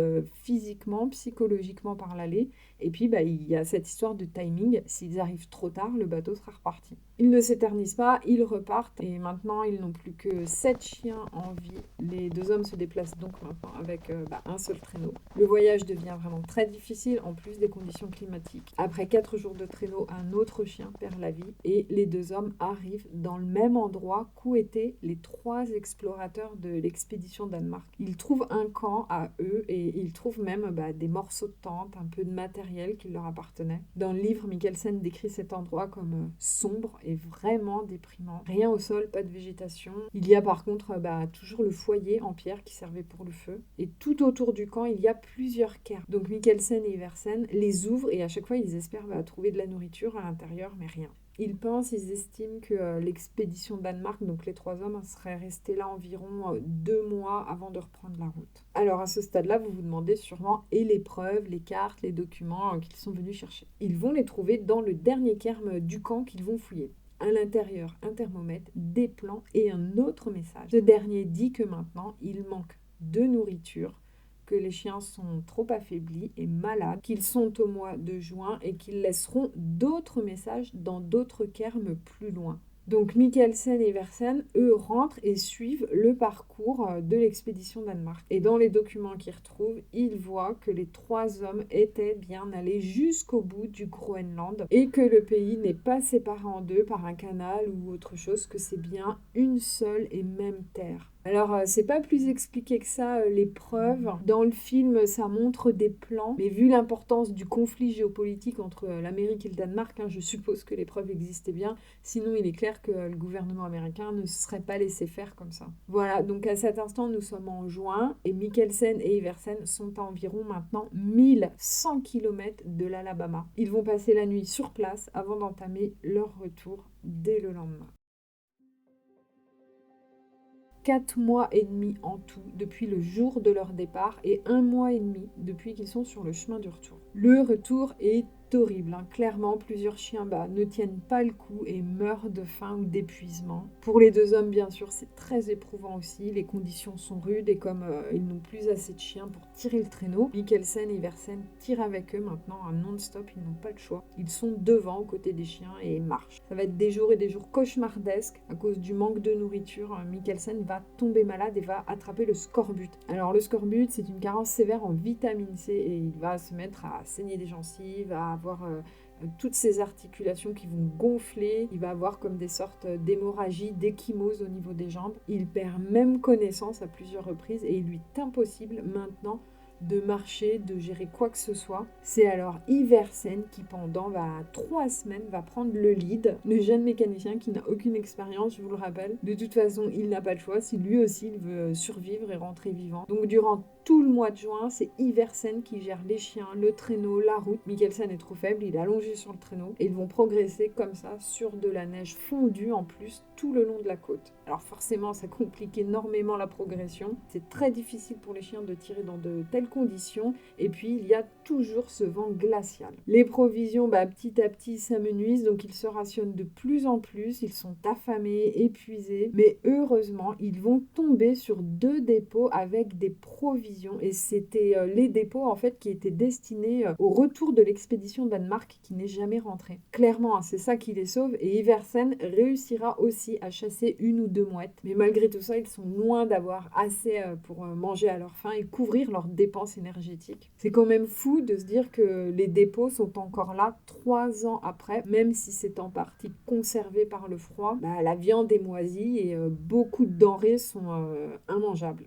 physiquement, psychologiquement par l'aller. Et puis il y a cette histoire de timing, s'ils arrivent trop tard, le bateau sera reparti. Ils ne s'éternisent pas, ils repartent et maintenant ils n'ont plus que 7 chiens en vie. Les 2 hommes se déplacent donc maintenant avec un seul traîneau. Le voyage devient vraiment très difficile en plus des conditions climatiques. Après 4 jours de traîneau, un autre chien perd la vie et les 2 hommes arrivent dans le même endroit qu'où étaient les 3 explorateurs de l'expédition Danemark. Ils trouvent un camp à eux et ils trouvent même des morceaux de tente, un peu de matériel qui leur appartenait. Dans le livre, Mikkelsen décrit cet endroit comme sombre et vraiment déprimant. Rien au sol, pas de végétation. Il y a par contre toujours le foyer en pierre qui servait pour le feu. Et tout autour du camp, il y a plusieurs cairns. Donc Mikkelsen et Iversen les ouvrent et à chaque fois, ils espèrent trouver de la nourriture à l'intérieur, mais rien. Ils estiment que l'expédition Danemark, donc les 3 hommes, seraient restés là environ 2 mois avant de reprendre la route. Alors à ce stade-là, vous vous demandez sûrement, et les preuves, les cartes, les documents qu'ils sont venus chercher. Ils vont les trouver dans le dernier cairn du camp qu'ils vont fouiller. À l'intérieur, un thermomètre, des plans et un autre message. Ce dernier dit que maintenant, il manque de nourriture, que les chiens sont trop affaiblis et malades, qu'ils sont au mois de juin et qu'ils laisseront d'autres messages dans d'autres cairns plus loin. Donc Mikkelsen et Iversen, eux, rentrent et suivent le parcours de l'expédition Danemark. Et dans les documents qu'ils retrouvent, ils voient que les 3 hommes étaient bien allés jusqu'au bout du Groenland et que le pays n'est pas séparé en 2 par un canal ou autre chose, que c'est bien une seule et même terre. Alors, c'est pas plus expliqué que ça, les preuves. Dans le film, ça montre des plans, mais vu l'importance du conflit géopolitique entre l'Amérique et le Danemark, je suppose que les preuves existaient bien. Sinon, il est clair que le gouvernement américain ne se serait pas laissé faire comme ça. Voilà, donc à cet instant, nous sommes en juin, et Mikkelsen et Iversen sont à environ maintenant 1100 km de l'Alabama. Ils vont passer la nuit sur place avant d'entamer leur retour dès le lendemain. 4 mois et demi en tout depuis le jour de leur départ et 1 mois et demi depuis qu'ils sont sur le chemin du retour. Le retour est horrible, clairement plusieurs chiens ne tiennent pas le coup et meurent de faim ou d'épuisement. Pour les 2 hommes bien sûr c'est très éprouvant aussi, les conditions sont rudes et comme ils n'ont plus assez de chiens pour tirer le traîneau, Mikkelsen et Iversen tirent avec eux maintenant à non-stop, ils n'ont pas le choix. Ils sont devant aux côtés des chiens et marchent. Ça va être des jours et des jours cauchemardesques à cause du manque de nourriture. Mikkelsen va tomber malade et va attraper le scorbut. Alors le scorbut c'est une carence sévère en vitamine C et il va se mettre à saigner des gencives, à avoir toutes ses articulations qui vont gonfler, il va avoir comme des sortes d'hémorragie, d'échymose au niveau des jambes. Il perd même connaissance à plusieurs reprises et il lui est impossible maintenant de marcher, de gérer quoi que ce soit. C'est alors Iversen qui pendant 3 semaines va prendre le lead, le jeune mécanicien qui n'a aucune expérience, je vous le rappelle. De toute façon, il n'a pas le choix si lui aussi il veut survivre et rentrer vivant. Donc durant tout le mois de juin, c'est Iversen qui gère les chiens, le traîneau, la route. Mikkelsen est trop faible, il est allongé sur le traîneau et ils vont progresser comme ça sur de la neige fondue en plus tout le long de la côte. Alors forcément, ça complique énormément la progression. C'est très difficile pour les chiens de tirer dans de telles conditions et puis il y a toujours ce vent glacial. Les provisions, petit à petit, s'amenuisent, donc ils se rationnent de plus en plus, ils sont affamés, épuisés, mais heureusement, ils vont tomber sur 2 dépôts avec des provisions et c'était les dépôts en fait qui étaient destinés au retour de l'expédition Danemark qui n'est jamais rentrée. Clairement, c'est ça qui les sauve et Iversen réussira aussi à chasser 1 ou 2 mouettes, mais malgré tout ça, ils sont loin d'avoir assez pour manger à leur faim et couvrir leurs dépenses énergétiques. C'est quand même fou de se dire que les dépôts sont encore là 3 ans après, même si c'est en partie conservé par le froid. La viande est moisie et beaucoup de denrées sont immangeables.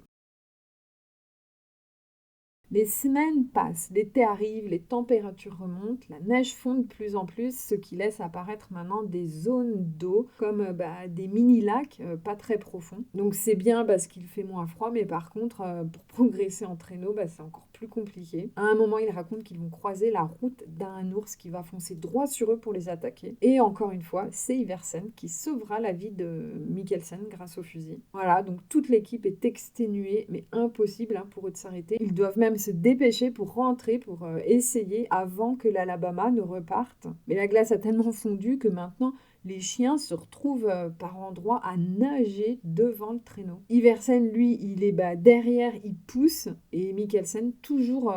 Les semaines passent, l'été arrive, les températures remontent, la neige fond de plus en plus, ce qui laisse apparaître maintenant des zones d'eau comme des mini-lacs pas très profonds. Donc c'est bien parce qu'il fait moins froid, mais par contre, pour progresser en traîneau, c'est encore plus compliqué. À un moment, ils racontent qu'ils vont croiser la route d'un ours qui va foncer droit sur eux pour les attaquer. Et encore une fois, c'est Iversen qui sauvera la vie de Mikkelsen grâce au fusil. Voilà, donc toute l'équipe est exténuée, mais impossible pour eux de s'arrêter. Ils doivent même se dépêcher pour rentrer, pour essayer avant que l'Alabama ne reparte. Mais la glace a tellement fondu que maintenant, les chiens se retrouvent par endroits à nager devant le traîneau. Iversen, lui, il est derrière, il pousse, et Mikkelsen toujours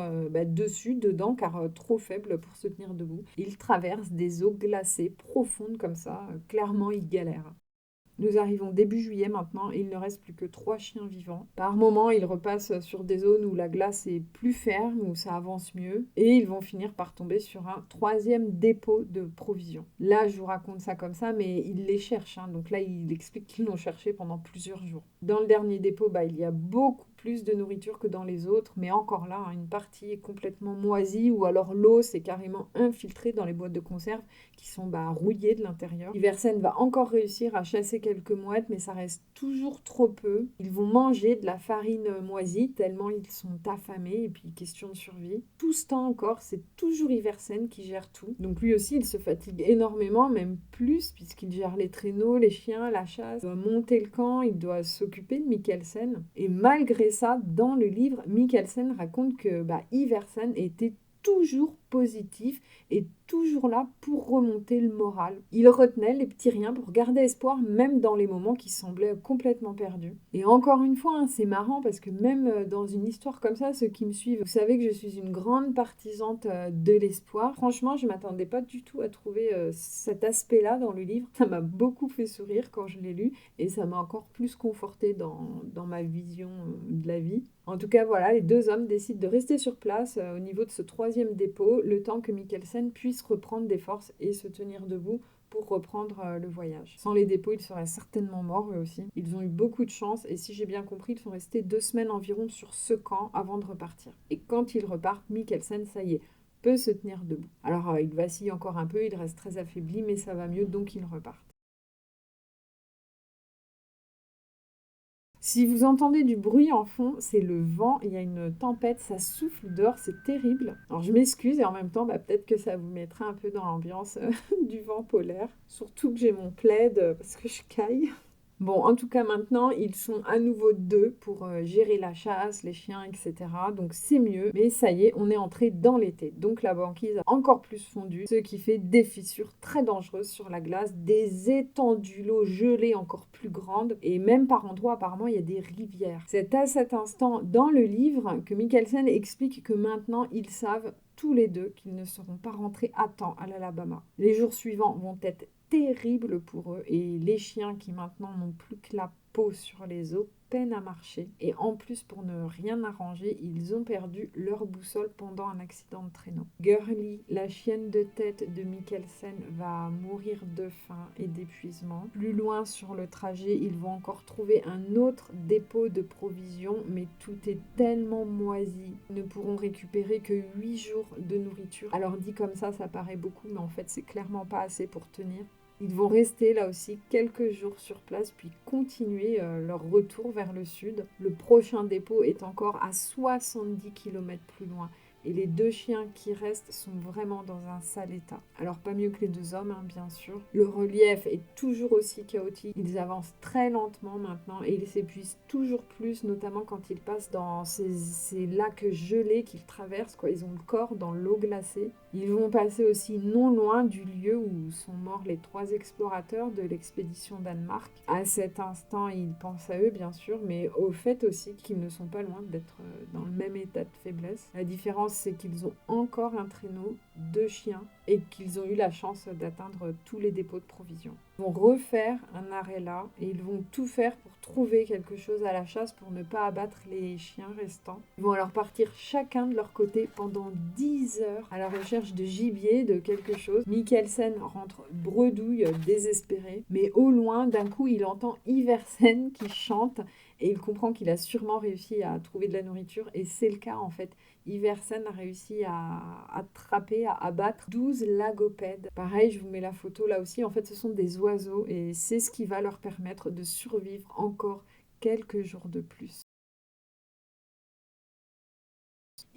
dessus, dedans, car trop faible pour se tenir debout. Il traverse des eaux glacées profondes comme ça, clairement il galère. Nous arrivons début juillet maintenant et il ne reste plus que 3 chiens vivants. Par moments, ils repassent sur des zones où la glace est plus ferme, où ça avance mieux, et ils vont finir par tomber sur un 3e dépôt de provisions. Là, je vous raconte ça comme ça, mais ils les cherchent. Donc là, il explique qu'ils l'ont cherché pendant plusieurs jours. Dans le dernier dépôt, il y a beaucoup plus de nourriture que dans les autres, mais encore là, une partie est complètement moisie, ou alors l'eau s'est carrément infiltrée dans les boîtes de conserve qui sont rouillées de l'intérieur. Iversen va encore réussir à chasser quelques mouettes, mais ça reste toujours trop peu. Ils vont manger de la farine moisie tellement ils sont affamés, et puis question de survie. Tout ce temps encore, c'est toujours Iversen qui gère tout. Donc lui aussi, il se fatigue énormément, même plus, puisqu'il gère les traîneaux, les chiens, la chasse, il doit monter le camp, il doit s'occuper de Mikkelsen. Et malgré ça, dans le livre, Mikkelsen raconte que Iversen était toujours positif et toujours là pour remonter le moral. Il retenait les petits riens pour garder espoir même dans les moments qui semblaient complètement perdus. Et encore une fois, c'est marrant parce que même dans une histoire comme ça, ceux qui me suivent, vous savez que je suis une grande partisante de l'espoir. Franchement, je ne m'attendais pas du tout à trouver cet aspect-là dans le livre. Ça m'a beaucoup fait sourire quand je l'ai lu et ça m'a encore plus confortée dans ma vision de la vie. En tout cas, voilà, les 2 hommes décident de rester sur place au niveau de ce 3e dépôt, le temps que Mikkelsen puisse reprendre des forces et se tenir debout pour reprendre le voyage. Sans les dépôts, ils seraient certainement morts eux aussi. Ils ont eu beaucoup de chance et si j'ai bien compris, ils sont restés 2 semaines environ sur ce camp avant de repartir. Et quand ils repartent, Mikkelsen, ça y est, peut se tenir debout. Alors il vacille encore un peu, il reste très affaibli, mais ça va mieux, donc ils repartent. Si vous entendez du bruit en fond, c'est le vent, il y a une tempête, ça souffle dehors, c'est terrible. Alors je m'excuse et en même temps, peut-être que ça vous mettra un peu dans l'ambiance du vent polaire. Surtout que j'ai mon plaid parce que je caille. Bon, en tout cas, maintenant, ils sont à nouveau 2 pour gérer la chasse, les chiens, etc. Donc, c'est mieux. Mais ça y est, on est entré dans l'été. Donc, la banquise a encore plus fondu, ce qui fait des fissures très dangereuses sur la glace, des étendues d'eau gelées encore plus grandes. Et même par endroits, apparemment, il y a des rivières. C'est à cet instant, dans le livre, que Mikkelsen explique que maintenant, ils savent tous les 2 qu'ils ne seront pas rentrés à temps à l'Alabama. Les jours suivants vont être terrible pour eux et les chiens qui maintenant n'ont plus que la peau sur les os peinent à marcher et en plus pour ne rien arranger ils ont perdu leur boussole pendant un accident de traîneau. Gurley, la chienne de tête de Mikkelsen, va mourir de faim et d'épuisement. Plus loin sur le trajet ils vont encore trouver un autre dépôt de provisions mais tout est tellement moisi ils ne pourront récupérer que 8 jours de nourriture. Alors dit comme ça paraît beaucoup mais en fait c'est clairement pas assez pour tenir. Ils vont rester là aussi quelques jours sur place, puis continuer leur retour vers le sud. Le prochain dépôt est encore à 70 km plus loin. Et les 2 chiens qui restent sont vraiment dans un sale état. Alors pas mieux que les 2 hommes, bien sûr. Le relief est toujours aussi chaotique. Ils avancent très lentement maintenant et ils s'épuisent toujours plus, notamment quand ils passent dans ces lacs gelés qu'ils traversent. Ils ont le corps dans l'eau glacée. Ils vont passer aussi non loin du lieu où sont morts les 3 explorateurs de l'expédition Danemark. À cet instant, ils pensent à eux, bien sûr, mais au fait aussi qu'ils ne sont pas loin d'être dans le même état de faiblesse. La différence, c'est qu'ils ont encore un traîneau, 2 chiens, et qu'ils ont eu la chance d'atteindre tous les dépôts de provisions. Ils vont refaire un arrêt là, et ils vont tout faire pour trouver quelque chose à la chasse pour ne pas abattre les chiens restants. Ils vont alors partir chacun de leur côté pendant 10 heures à la recherche de gibier, de quelque chose. Mikkelsen rentre bredouille, désespéré, mais au loin, d'un coup, il entend Iversen qui chante et il comprend qu'il a sûrement réussi à trouver de la nourriture et c'est le cas en fait. Iversen a réussi à attraper, à abattre 12 lagopèdes. Pareil, je vous mets la photo là aussi. En fait, ce sont des oiseaux et c'est ce qui va leur permettre de survivre encore quelques jours de plus.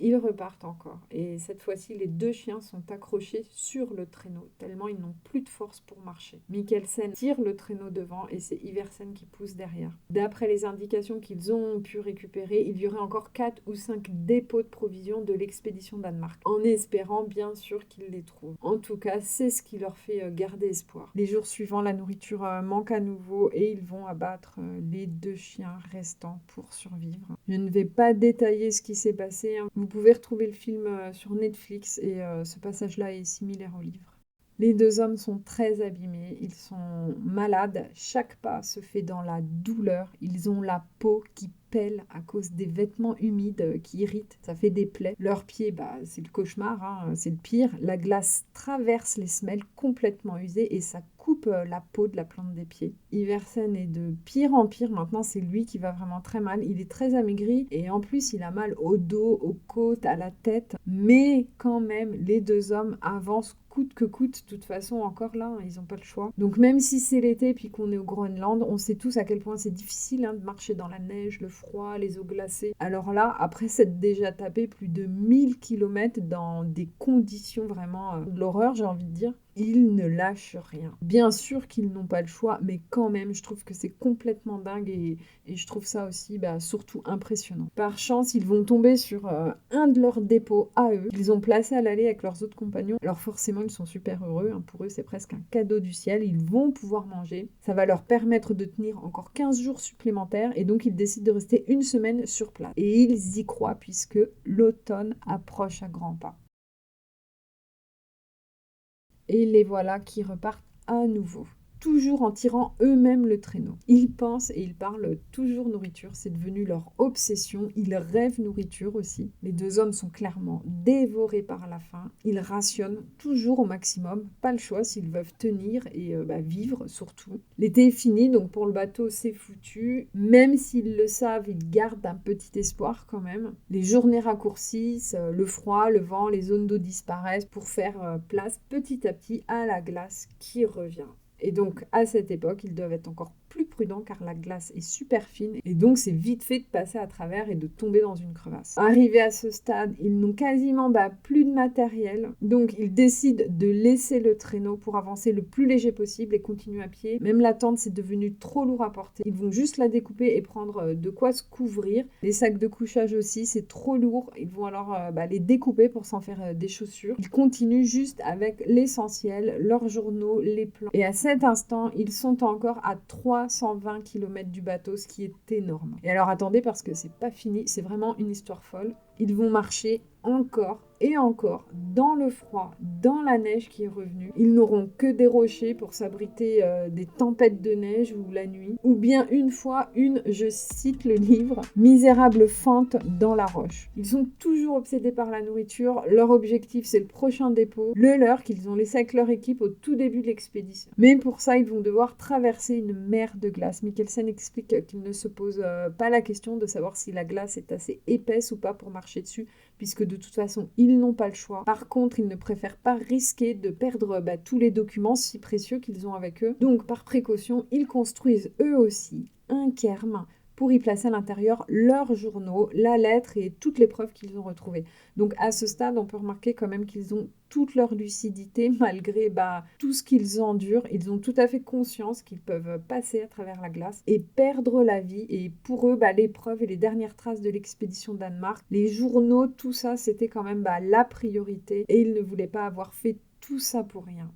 Ils repartent encore. Et cette fois-ci, les 2 chiens sont accrochés sur le traîneau, tellement ils n'ont plus de force pour marcher. Mikkelsen tire le traîneau devant et c'est Iversen qui pousse derrière. D'après les indications qu'ils ont pu récupérer, il y aurait encore 4 ou 5 dépôts de provisions de l'expédition Danemark, en espérant bien sûr qu'ils les trouvent. En tout cas, c'est ce qui leur fait garder espoir. Les jours suivants, la nourriture manque à nouveau et ils vont abattre les 2 chiens restants pour survivre. Je ne vais pas détailler ce qui s'est passé. Vous pouvez retrouver le film sur Netflix et ce passage-là est similaire au livre. Les 2 hommes sont très abîmés, ils sont malades, chaque pas se fait dans la douleur, ils ont la peau qui pèle à cause des vêtements humides qui irritent, ça fait des plaies. Leurs pieds, c'est le cauchemar, c'est le pire. La glace traverse les semelles complètement usées et ça coupe la peau de la plante des pieds. Iversen est de pire en pire, maintenant c'est lui qui va vraiment très mal, il est très amaigri et en plus il a mal au dos, aux côtes, à la tête, mais quand même les 2 hommes avancent coûte que coûte, de toute façon encore là, ils n'ont pas le choix. Donc même si c'est l'été puis qu'on est au Groenland, on sait tous à quel point c'est difficile de marcher dans la neige, le froid, les eaux glacées. Alors là, après s'être déjà tapé plus de 1000 km dans des conditions vraiment de l'horreur, j'ai envie de dire, ils ne lâchent rien. Bien sûr qu'ils n'ont pas le choix, mais quand même, je trouve que c'est complètement dingue et je trouve ça aussi surtout impressionnant. Par chance, ils vont tomber sur un de leurs dépôts à eux. Ils ont placé à l'aller avec leurs autres compagnons. Alors forcément, ils sont super heureux. Pour eux, c'est presque un cadeau du ciel. Ils vont pouvoir manger. Ça va leur permettre de tenir encore 15 jours supplémentaires et donc ils décident de rester 1 semaine sur place. Et ils y croient puisque l'automne approche à grands pas. Et les voilà qui repartent à nouveau, toujours en tirant eux-mêmes le traîneau. Ils pensent et ils parlent toujours nourriture, c'est devenu leur obsession. Ils rêvent nourriture aussi. Les 2 hommes sont clairement dévorés par la faim. Ils rationnent toujours au maximum, pas le choix s'ils veulent tenir et vivre surtout. L'été est fini, donc pour le bateau c'est foutu. Même s'ils le savent, ils gardent un petit espoir quand même. Les journées raccourcissent, le froid, le vent, les zones d'eau disparaissent pour faire place petit à petit à la glace qui revient. Et donc, à cette époque, ils doivent être encore plus prudents car la glace est super fine et donc c'est vite fait de passer à travers et de tomber dans une crevasse. Arrivés à ce stade, ils n'ont quasiment plus de matériel, donc ils décident de laisser le traîneau pour avancer le plus léger possible et continuer à pied. Même la tente, c'est devenu trop lourd à porter. Ils vont juste la découper et prendre de quoi se couvrir. Les sacs de couchage aussi, c'est trop lourd. Ils vont alors les découper pour s'en faire des chaussures. Ils continuent juste avec l'essentiel, leurs journaux, les plans. Et à cet instant, ils sont encore à 320 km du bateau, ce qui est énorme. Et alors attendez, parce que c'est pas fini, c'est vraiment une histoire folle. Ils vont marcher encore et encore dans le froid, dans la neige qui est revenue. Ils n'auront que des rochers pour s'abriter des tempêtes de neige ou la nuit. Ou bien une fois, je cite le livre, misérable fente dans la roche. Ils sont toujours obsédés par la nourriture. Leur objectif, c'est le prochain dépôt, le leur qu'ils ont laissé avec leur équipe au tout début de l'expédition. Mais pour ça, ils vont devoir traverser une mer de glace. Mikkelsen explique qu'il ne se pose pas la question de savoir si la glace est assez épaisse ou pas pour marcher dessus, puisque de toute façon, ils n'ont pas le choix. Par contre, ils ne préfèrent pas risquer de perdre tous les documents si précieux qu'ils ont avec eux. Donc, par précaution, ils construisent eux aussi un cairn pour y placer à l'intérieur leurs journaux, la lettre et toutes les preuves qu'ils ont retrouvées. Donc à ce stade, on peut remarquer quand même qu'ils ont toute leur lucidité malgré tout ce qu'ils endurent. Ils ont tout à fait conscience qu'ils peuvent passer à travers la glace et perdre la vie. Et pour eux, l'épreuve et les dernières traces de l'expédition Danemark, les journaux, tout ça, c'était quand même la priorité. Et ils ne voulaient pas avoir fait tout ça pour rien.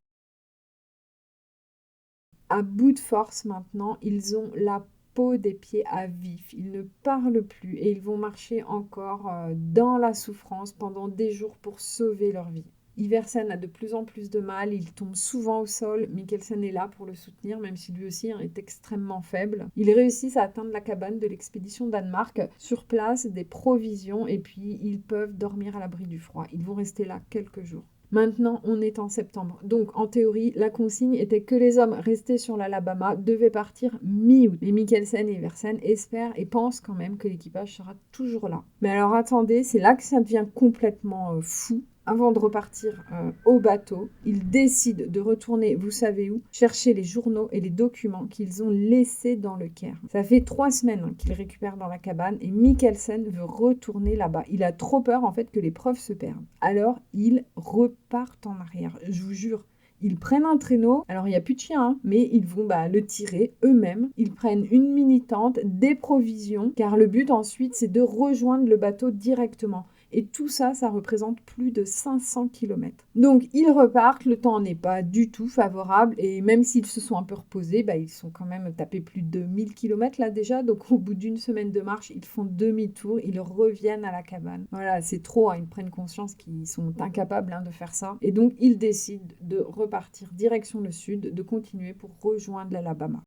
À bout de force maintenant, ils ont la peau des pieds à vif. Ils ne parlent plus et ils vont marcher encore dans la souffrance pendant des jours pour sauver leur vie. Iversen a de plus en plus de mal, il tombe souvent au sol. Mikkelsen est là pour le soutenir, même si lui aussi est extrêmement faible. Ils réussissent à atteindre la cabane de l'expédition Danemark. Sur place, des provisions et puis ils peuvent dormir à l'abri du froid. Ils vont rester là quelques jours. Maintenant, on est en septembre. Donc, en théorie, la consigne était que les hommes restés sur l'Alabama devaient partir mi-août. Mais Mikkelsen et Iversen espèrent et pensent quand même que l'équipage sera toujours là. Mais alors, attendez, c'est là que ça devient complètement fou. Avant de repartir au bateau, ils décident de retourner, vous savez où, chercher les journaux et les documents qu'ils ont laissés dans le Caire. Ça fait 3 semaines qu'ils récupèrent dans la cabane et Mikkelsen veut retourner là-bas. Il a trop peur en fait que les preuves se perdent. Alors, ils repartent en arrière. Je vous jure. Ils prennent un traîneau, alors il n'y a plus de chien, hein, mais ils vont le tirer eux-mêmes. Ils prennent une mini-tente, des provisions, car le but ensuite c'est de rejoindre le bateau directement. Et tout ça, ça représente plus de 500 km. Donc ils repartent, le temps n'est pas du tout favorable, et même s'ils se sont un peu reposés, ils sont quand même tapés plus de 1000 km là déjà, donc au bout d'une semaine de marche, ils font demi-tour, ils reviennent à la cabane. Voilà, c'est trop, hein, ils prennent conscience qu'ils sont incapables de faire ça, et donc ils décident de repartir direction le sud, de continuer pour rejoindre l'Alabama.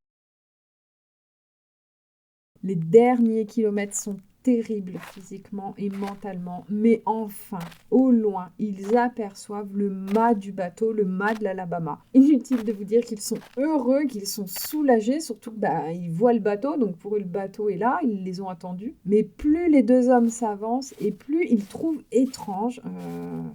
Les derniers kilomètres sont terribles physiquement et mentalement, mais enfin, au loin, ils aperçoivent le mât du bateau, le mât de l'Alabama. Inutile de vous dire qu'ils sont heureux, qu'ils sont soulagés, surtout qu'ils voient le bateau, donc pour eux le bateau est là, ils les ont attendus. Mais plus les deux hommes s'avancent et plus ils trouvent étrange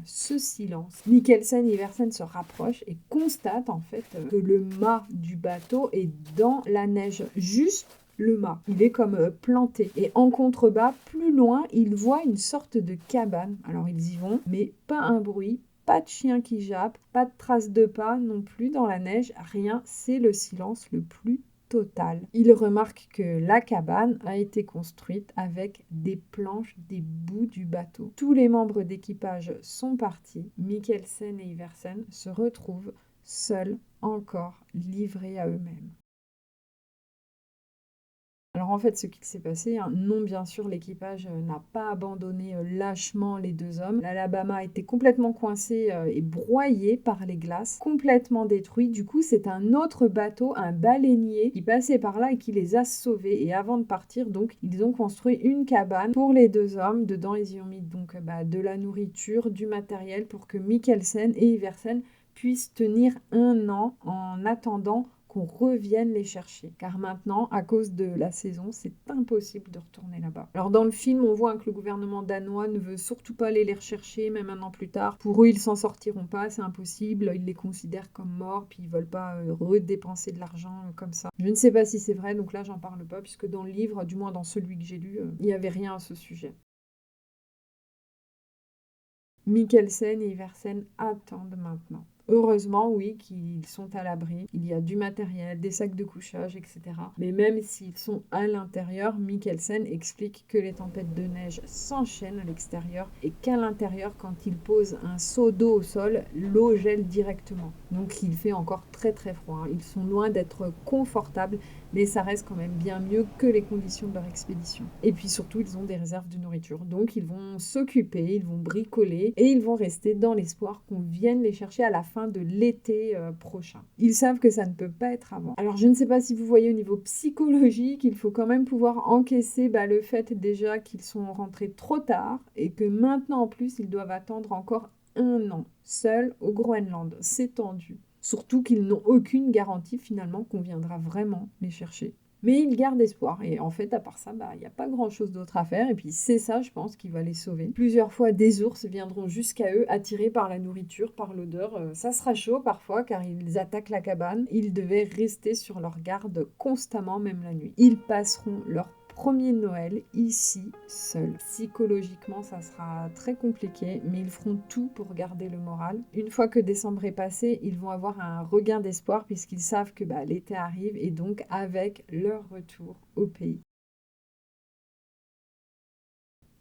ce silence. Mikkelsen et Iversen se rapprochent et constatent en fait que le mât du bateau est dans la neige, juste le mât. Il est comme planté. Et en contrebas, plus loin, ils voient une sorte de cabane. Alors ils y vont, mais pas un bruit, pas de chien qui jappe, pas de traces de pas non plus dans la neige, rien, c'est le silence le plus total. Ils remarquent que la cabane a été construite avec des planches des bouts du bateau. Tous les membres d'équipage sont partis. Mikkelsen et Iversen se retrouvent seuls, encore livrés à eux-mêmes. Alors en fait, ce qui s'est passé, non bien sûr, l'équipage n'a pas abandonné lâchement les deux hommes. L'Alabama a été complètement coincé et broyé par les glaces, complètement détruit. Du coup, c'est un autre bateau, un baleinier, qui passait par là et qui les a sauvés. Et avant de partir, donc, ils ont construit une cabane pour les deux hommes. Dedans, ils y ont mis donc de la nourriture, du matériel pour que Mikkelsen et Iversen puissent tenir 1 an en attendant qu'on revienne les chercher. Car maintenant, à cause de la saison, c'est impossible de retourner là-bas. Alors dans le film, on voit que le gouvernement danois ne veut surtout pas aller les rechercher, même 1 an plus tard. Pour eux, ils s'en sortiront pas, c'est impossible. Ils les considèrent comme morts, puis ils veulent pas redépenser de l'argent comme ça. Je ne sais pas si c'est vrai, donc là, j'en parle pas, puisque dans le livre, du moins dans celui que j'ai lu, il n'y avait rien à ce sujet. Mikkelsen et Iversen attendent maintenant. Heureusement, oui, qu'ils sont à l'abri. Il y a du matériel, des sacs de couchage, etc. Mais même s'ils sont à l'intérieur, Mikkelsen explique que les tempêtes de neige s'enchaînent à l'extérieur et qu'à l'intérieur, quand il pose un seau d'eau au sol, l'eau gèle directement. Donc il fait encore très très froid. Ils sont loin d'être confortables, mais ça reste quand même bien mieux que les conditions de leur expédition. Et puis surtout, ils ont des réserves de nourriture. Donc ils vont s'occuper, ils vont bricoler et ils vont rester dans l'espoir qu'on vienne les chercher à la fin de l'été prochain. Ils savent que ça ne peut pas être avant. Alors je ne sais pas si vous voyez au niveau psychologique, il faut quand même pouvoir encaisser le fait déjà qu'ils sont rentrés trop tard et que maintenant en plus ils doivent attendre encore 1 an, seuls au Groenland. C'est tendu. Surtout qu'ils n'ont aucune garantie finalement qu'on viendra vraiment les chercher. Mais ils gardent espoir. Et en fait, à part ça, il n'y a pas grand-chose d'autre à faire. Et puis c'est ça, je pense, qui va les sauver. Plusieurs fois, des ours viendront jusqu'à eux, attirés par la nourriture, par l'odeur. Ça sera chaud parfois, car ils attaquent la cabane. Ils devaient rester sur leur garde constamment, même la nuit. Ils passeront leur premier Noël ici, seuls. Psychologiquement, ça sera très compliqué, mais ils feront tout pour garder le moral. Une fois que décembre est passé, ils vont avoir un regain d'espoir puisqu'ils savent que l'été arrive et donc avec leur retour au pays.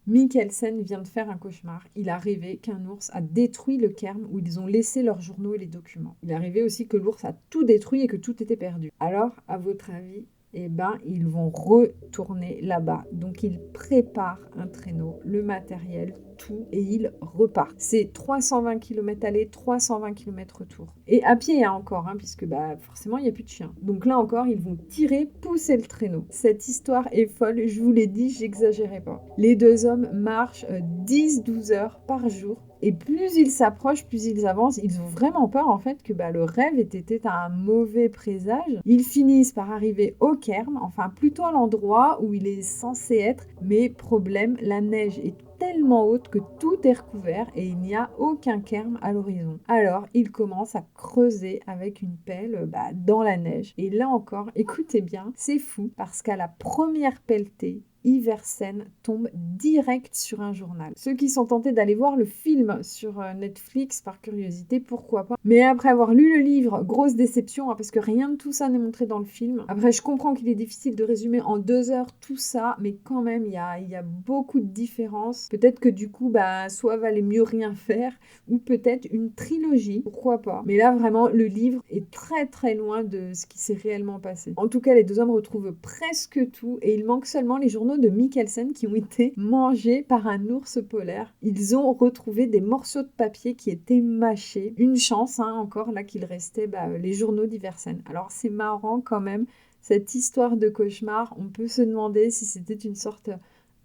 Mikkelsen vient de faire un cauchemar. Il a rêvé qu'un ours a détruit le cairn où ils ont laissé leurs journaux et les documents. Il a rêvé aussi que l'ours a tout détruit et que tout était perdu. Alors, à votre avis, ils vont retourner là-bas. Donc, ils préparent un traîneau, le matériel, tout, et ils repartent. C'est 320 km aller, 320 km retour. Et à pied, encore, puisque forcément, il n'y a plus de chiens. Donc là encore, ils vont tirer, pousser le traîneau. Cette histoire est folle, je vous l'ai dit, j'exagérais pas. Les deux hommes marchent 10-12 heures par jour. Et plus ils s'approchent, plus ils avancent, ils ont vraiment peur en fait que le rêve ait été un mauvais présage. Ils finissent par arriver au Cairn, enfin plutôt à l'endroit où il est censé être, mais problème, la neige est tellement haute que tout est recouvert et il n'y a aucun cairn à l'horizon. Alors, ils commencent à creuser avec une pelle dans la neige. Et là encore, écoutez bien, c'est fou parce qu'à la première pelletée, Iversen tombe direct sur un journal. Ceux qui sont tentés d'aller voir le film sur Netflix par curiosité, pourquoi pas. Mais après avoir lu le livre, grosse déception, parce que rien de tout ça n'est montré dans le film. Après, je comprends qu'il est difficile de résumer en 2 heures tout ça, mais quand même, il y a beaucoup de différences. Peut-être que du coup, soit valait mieux rien faire, ou peut-être une trilogie, pourquoi pas. Mais là, vraiment, le livre est très très loin de ce qui s'est réellement passé. En tout cas, les 2 hommes retrouvent presque tout, et il manque seulement les journaux de Mikkelsen qui ont été mangés par un ours polaire. Ils ont retrouvé des morceaux de papier qui étaient mâchés. Une chance, encore là qu'il restait les journaux d'Iversen. Alors c'est marrant quand même, cette histoire de cauchemar, on peut se demander si c'était une sorte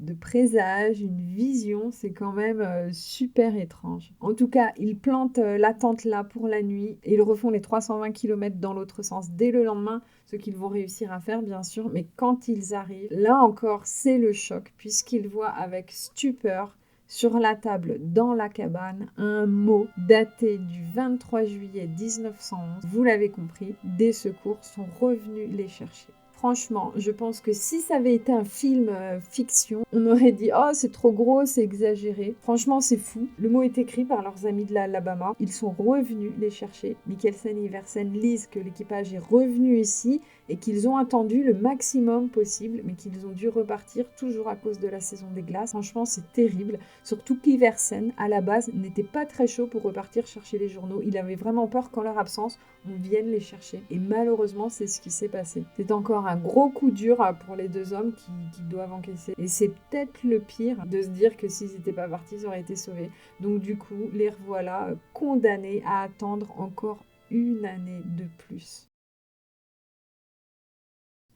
de présage, une vision, c'est quand même super étrange. En tout cas, ils plantent la tente là pour la nuit et ils refont les 320 km dans l'autre sens dès le lendemain, ce qu'ils vont réussir à faire bien sûr, mais quand ils arrivent, là encore c'est le choc puisqu'ils voient avec stupeur sur la table dans la cabane un mot daté du 23 juillet 1911. Vous l'avez compris, des secours sont revenus les chercher. Franchement, je pense que si ça avait été un film fiction, on aurait dit « Oh, c'est trop gros, c'est exagéré ». Franchement, c'est fou. Le mot est écrit par leurs amis de l'Alabama. Ils sont revenus les chercher. Mikkelsen et Iversen lisent que l'équipage est revenu ici et qu'ils ont attendu le maximum possible, mais qu'ils ont dû repartir toujours à cause de la saison des glaces. Franchement, c'est terrible. Surtout qu'Iversen, à la base, n'était pas très chaud pour repartir chercher les journaux. Il avait vraiment peur qu'en leur absence, on vienne les chercher. Et malheureusement, c'est ce qui s'est passé. C'est encore un gros coup dur pour les 2 hommes qui doivent encaisser. Et c'est peut-être le pire de se dire que s'ils n'étaient pas partis, ils auraient été sauvés. Donc du coup, les revoilà condamnés à attendre encore une année de plus.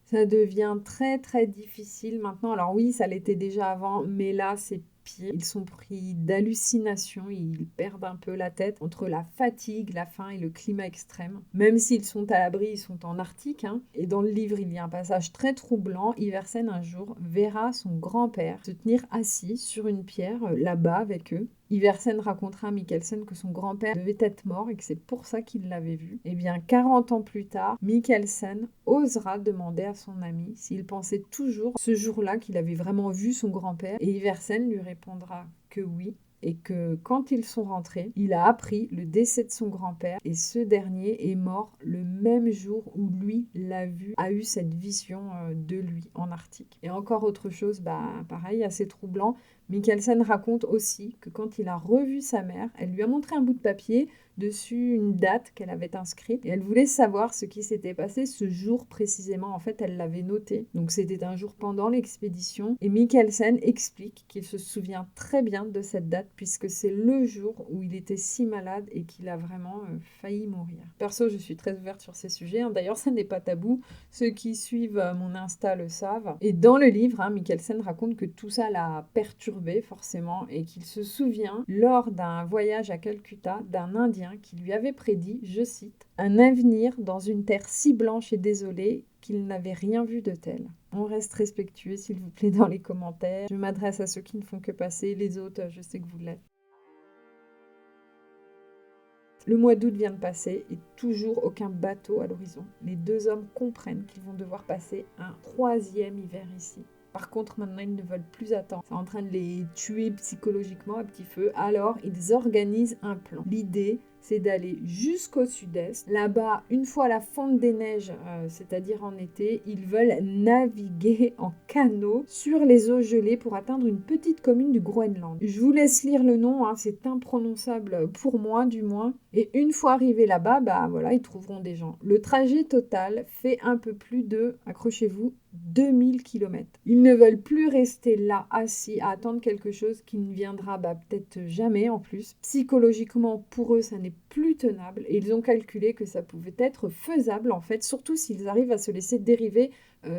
Ça devient très très difficile maintenant. Alors oui, ça l'était déjà avant, mais là c'est pire. Ils sont pris d'hallucinations, ils perdent un peu la tête entre la fatigue, la faim et le climat extrême. Même s'ils sont à l'abri, ils sont en Arctique. Et dans le livre, il y a un passage très troublant. Iversen un jour verra son grand-père se tenir assis sur une pierre là-bas avec eux. Iversen racontera à Mikkelsen que son grand-père devait être mort et que c'est pour ça qu'il l'avait vu. Et bien 40 ans plus tard, Mikkelsen osera demander à son ami s'il pensait toujours ce jour-là qu'il avait vraiment vu son grand-père et Iversen lui répondra que oui. Et que quand ils sont rentrés, il a appris le décès de son grand-père et ce dernier est mort le même jour où lui l'a vu, a eu cette vision de lui en Arctique. Et encore autre chose, pareil, assez troublant, Mikkelsen raconte aussi que quand il a revu sa mère, elle lui a montré un bout de papier, dessus une date qu'elle avait inscrite et elle voulait savoir ce qui s'était passé ce jour précisément. En fait, elle l'avait noté. Donc c'était un jour pendant l'expédition et Mikkelsen explique qu'il se souvient très bien de cette date puisque c'est le jour où il était si malade et qu'il a vraiment failli mourir. Perso, je suis très ouverte sur ces sujets. D'ailleurs, ça n'est pas tabou. Ceux qui suivent mon Insta le savent. Et dans le livre, Mikkelsen raconte que tout ça l'a perturbé forcément et qu'il se souvient lors d'un voyage à Calcutta d'un Indien qui lui avait prédit, je cite, « un avenir dans une terre si blanche et désolée qu'il n'avait rien vu de tel ». On reste respectueux, s'il vous plaît, dans les commentaires. Je m'adresse à ceux qui ne font que passer. Les autres, je sais que vous l'êtes. Le mois d'août vient de passer et toujours aucun bateau à l'horizon. Les 2 hommes comprennent qu'ils vont devoir passer un 3e hiver ici. Par contre, maintenant, ils ne veulent plus attendre. C'est en train de les tuer psychologiquement à petit feu. Alors, ils organisent un plan. L'idée, c'est d'aller jusqu'au sud-est. Là-bas, une fois la fonte des neiges, c'est-à-dire en été, ils veulent naviguer en canot sur les eaux gelées pour atteindre une petite commune du Groenland. Je vous laisse lire le nom, c'est imprononçable pour moi du moins. Et une fois arrivés là-bas, voilà, ils trouveront des gens. Le trajet total fait un peu plus de, accrochez-vous, 2000 km. Ils ne veulent plus rester là, assis, à attendre quelque chose qui ne viendra peut-être jamais en plus. Psychologiquement, pour eux, ça n'est plus tenable. Et ils ont calculé que ça pouvait être faisable, en fait, surtout s'ils arrivent à se laisser dériver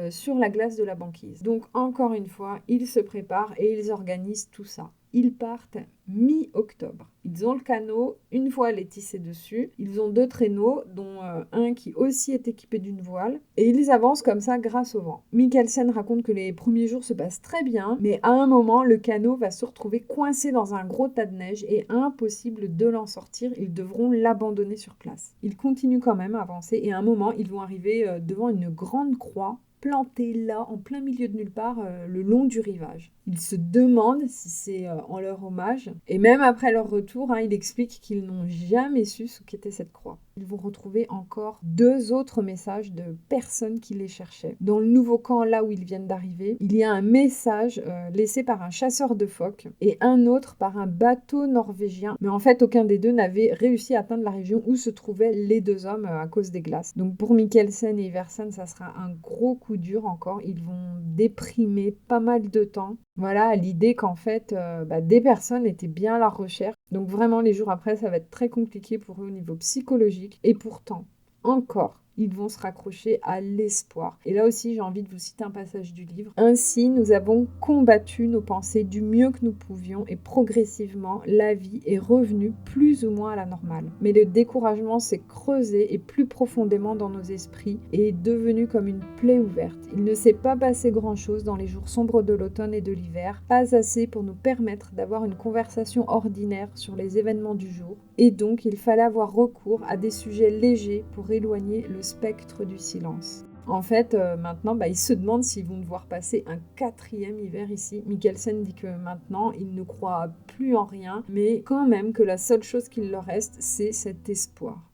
sur la glace de la banquise. Donc, encore une fois, ils se préparent et ils organisent tout ça. ils partent mi-octobre. Ils ont le canot, une voile est tissée dessus, ils ont 2 traîneaux, dont un qui aussi est équipé d'une voile, et ils avancent comme ça grâce au vent. Mikkelsen raconte que les premiers jours se passent très bien, mais à un moment, le canot va se retrouver coincé dans un gros tas de neige et impossible de l'en sortir, ils devront l'abandonner sur place. Ils continuent quand même à avancer et à un moment, ils vont arriver devant une grande croix plantés là, en plein milieu de nulle part, le long du rivage. Ils se demandent si c'est en leur hommage. Et même après leur retour, ils expliquent qu'ils n'ont jamais su ce qu'était cette croix. Ils vont retrouver encore 2 autres messages de personnes qui les cherchaient. Dans le nouveau camp, là où ils viennent d'arriver, il y a un message laissé par un chasseur de phoques et un autre par un bateau norvégien. Mais en fait, aucun des deux n'avait réussi à atteindre la région où se trouvaient les 2 hommes à cause des glaces. Donc pour Mikkelsen et Iversen, ça sera un gros coup dur encore. Ils vont déprimer pas mal de temps. Voilà, l'idée qu'en fait, des personnes étaient bien à la recherche. Donc vraiment, les jours après, ça va être très compliqué pour eux au niveau psychologique. Et pourtant, encore, ils vont se raccrocher à l'espoir. Et là aussi, j'ai envie de vous citer un passage du livre. Ainsi, nous avons combattu nos pensées du mieux que nous pouvions et progressivement, la vie est revenue plus ou moins à la normale. Mais le découragement s'est creusé et plus profondément dans nos esprits et est devenu comme une plaie ouverte. Il ne s'est pas passé grand-chose dans les jours sombres de l'automne et de l'hiver, pas assez pour nous permettre d'avoir une conversation ordinaire sur les événements du jour. Et donc, il fallait avoir recours à des sujets légers pour éloigner le spectre du silence. En fait, maintenant, ils se demandent s'ils vont devoir passer un 4e hiver ici. Mikkelsen dit que maintenant, il ne croit plus en rien, mais quand même que la seule chose qu'il leur reste, c'est cet espoir.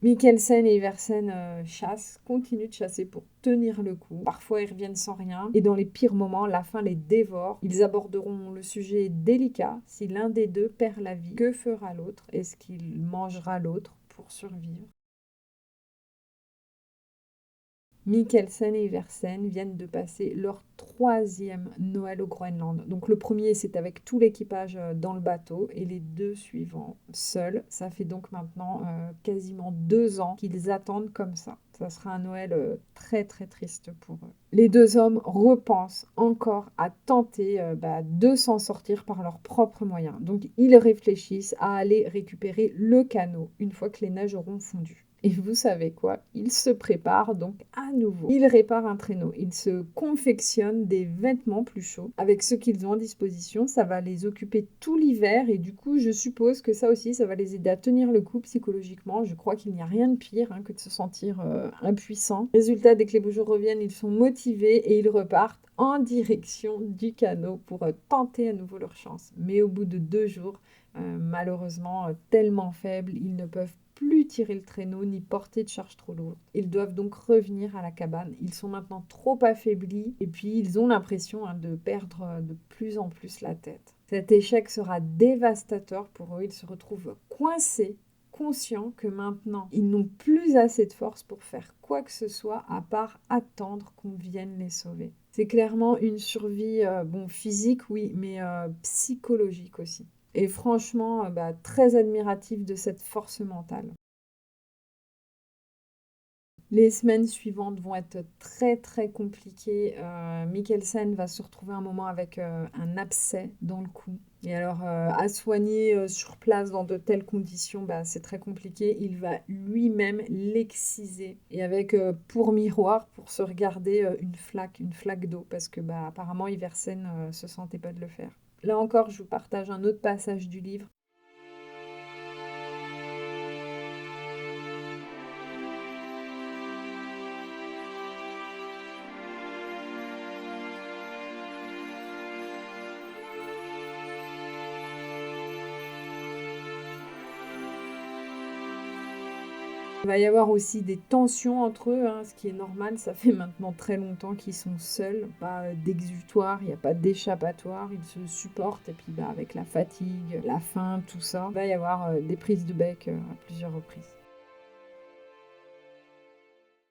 Mikkelsen et Iversen continuent de chasser pour tenir le coup. Parfois, ils reviennent sans rien. Et dans les pires moments, la faim les dévore. Ils aborderont le sujet délicat. Si l'un des deux perd la vie, que fera l'autre? Est-ce qu'il mangera l'autre pour survivre? Mikkelsen et Iversen viennent de passer leur 3e Noël au Groenland. Donc le premier, c'est avec tout l'équipage dans le bateau et les 2 suivants seuls. Ça fait donc maintenant quasiment 2 ans qu'ils attendent comme ça. Ça sera un Noël très très triste pour eux. Les 2 hommes repensent encore à tenter de s'en sortir par leurs propres moyens. Donc ils réfléchissent à aller récupérer le canot une fois que les neiges auront fondu. Et vous savez quoi? Ils se préparent donc à nouveau. Ils réparent un traîneau. Ils se confectionnent des vêtements plus chauds. Avec ceux qu'ils ont à disposition, ça va les occuper tout l'hiver. Et du coup, je suppose que ça aussi, ça va les aider à tenir le coup psychologiquement. Je crois qu'il n'y a rien de pire que de se sentir impuissant. Résultat, dès que les beaux jours reviennent, ils sont motivés et ils repartent en direction du canot pour tenter à nouveau leur chance. Mais au bout de 2 jours, malheureusement tellement faibles, ils ne peuvent plus tirer le traîneau ni porter de charge trop lourde. Ils doivent donc revenir à la cabane. Ils sont maintenant trop affaiblis et puis ils ont l'impression de perdre de plus en plus la tête. Cet échec sera dévastateur pour eux. Ils se retrouvent coincés, conscients que maintenant ils n'ont plus assez de force pour faire quoi que ce soit à part attendre qu'on vienne les sauver. C'est clairement une survie physique, oui, mais psychologique aussi. Et franchement, très admiratif de cette force mentale. Les semaines suivantes vont être très très compliquées. Mikkelsen va se retrouver un moment avec un abcès dans le cou. Et alors, à soigner sur place dans de telles conditions, c'est très compliqué. Il va lui-même l'exciser. Et avec pour miroir, pour se regarder, une flaque d'eau. Parce que apparemment, Iversen se sentait pas de le faire. Là encore, je vous partage un autre passage du livre. Il va y avoir aussi des tensions entre eux, ce qui est normal, ça fait maintenant très longtemps qu'ils sont seuls, pas d'exutoire, il n'y a pas d'échappatoire, ils se supportent et puis avec la fatigue, la faim, tout ça, il va y avoir des prises de bec à plusieurs reprises.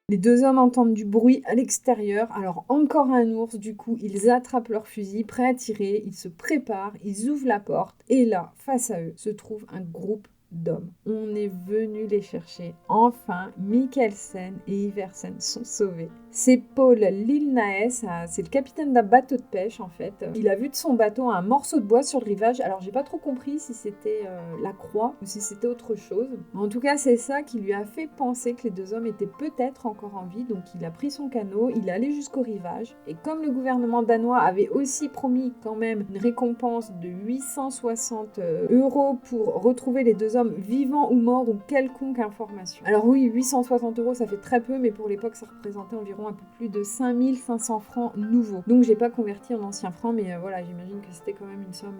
Les 2 hommes entendent du bruit à l'extérieur, alors encore un ours, du coup ils attrapent leur fusil, prêts à tirer, ils se préparent, ils ouvrent la porte et là, face à eux, se trouve un groupe d'hommes. On est venu les chercher. Enfin, Mikkelsen et Iversen sont sauvés. C'est Paul Lilnaes, c'est le capitaine d'un bateau de pêche en fait. Il a vu de son bateau un morceau de bois sur le rivage, alors j'ai pas trop compris si c'était la croix ou si c'était autre chose. En tout cas, c'est ça qui lui a fait penser que les deux hommes étaient peut-être encore en vie, donc il a pris son canot, il est allé jusqu'au rivage, et comme le gouvernement danois avait aussi promis quand même une récompense de 860 € pour retrouver les deux hommes vivants ou morts ou quelconque information. Alors oui, 860 € ça fait très peu, mais pour l'époque ça représentait environ un peu plus de 5500 francs nouveaux. Donc j'ai pas converti en anciens francs, mais voilà, j'imagine que c'était quand même une somme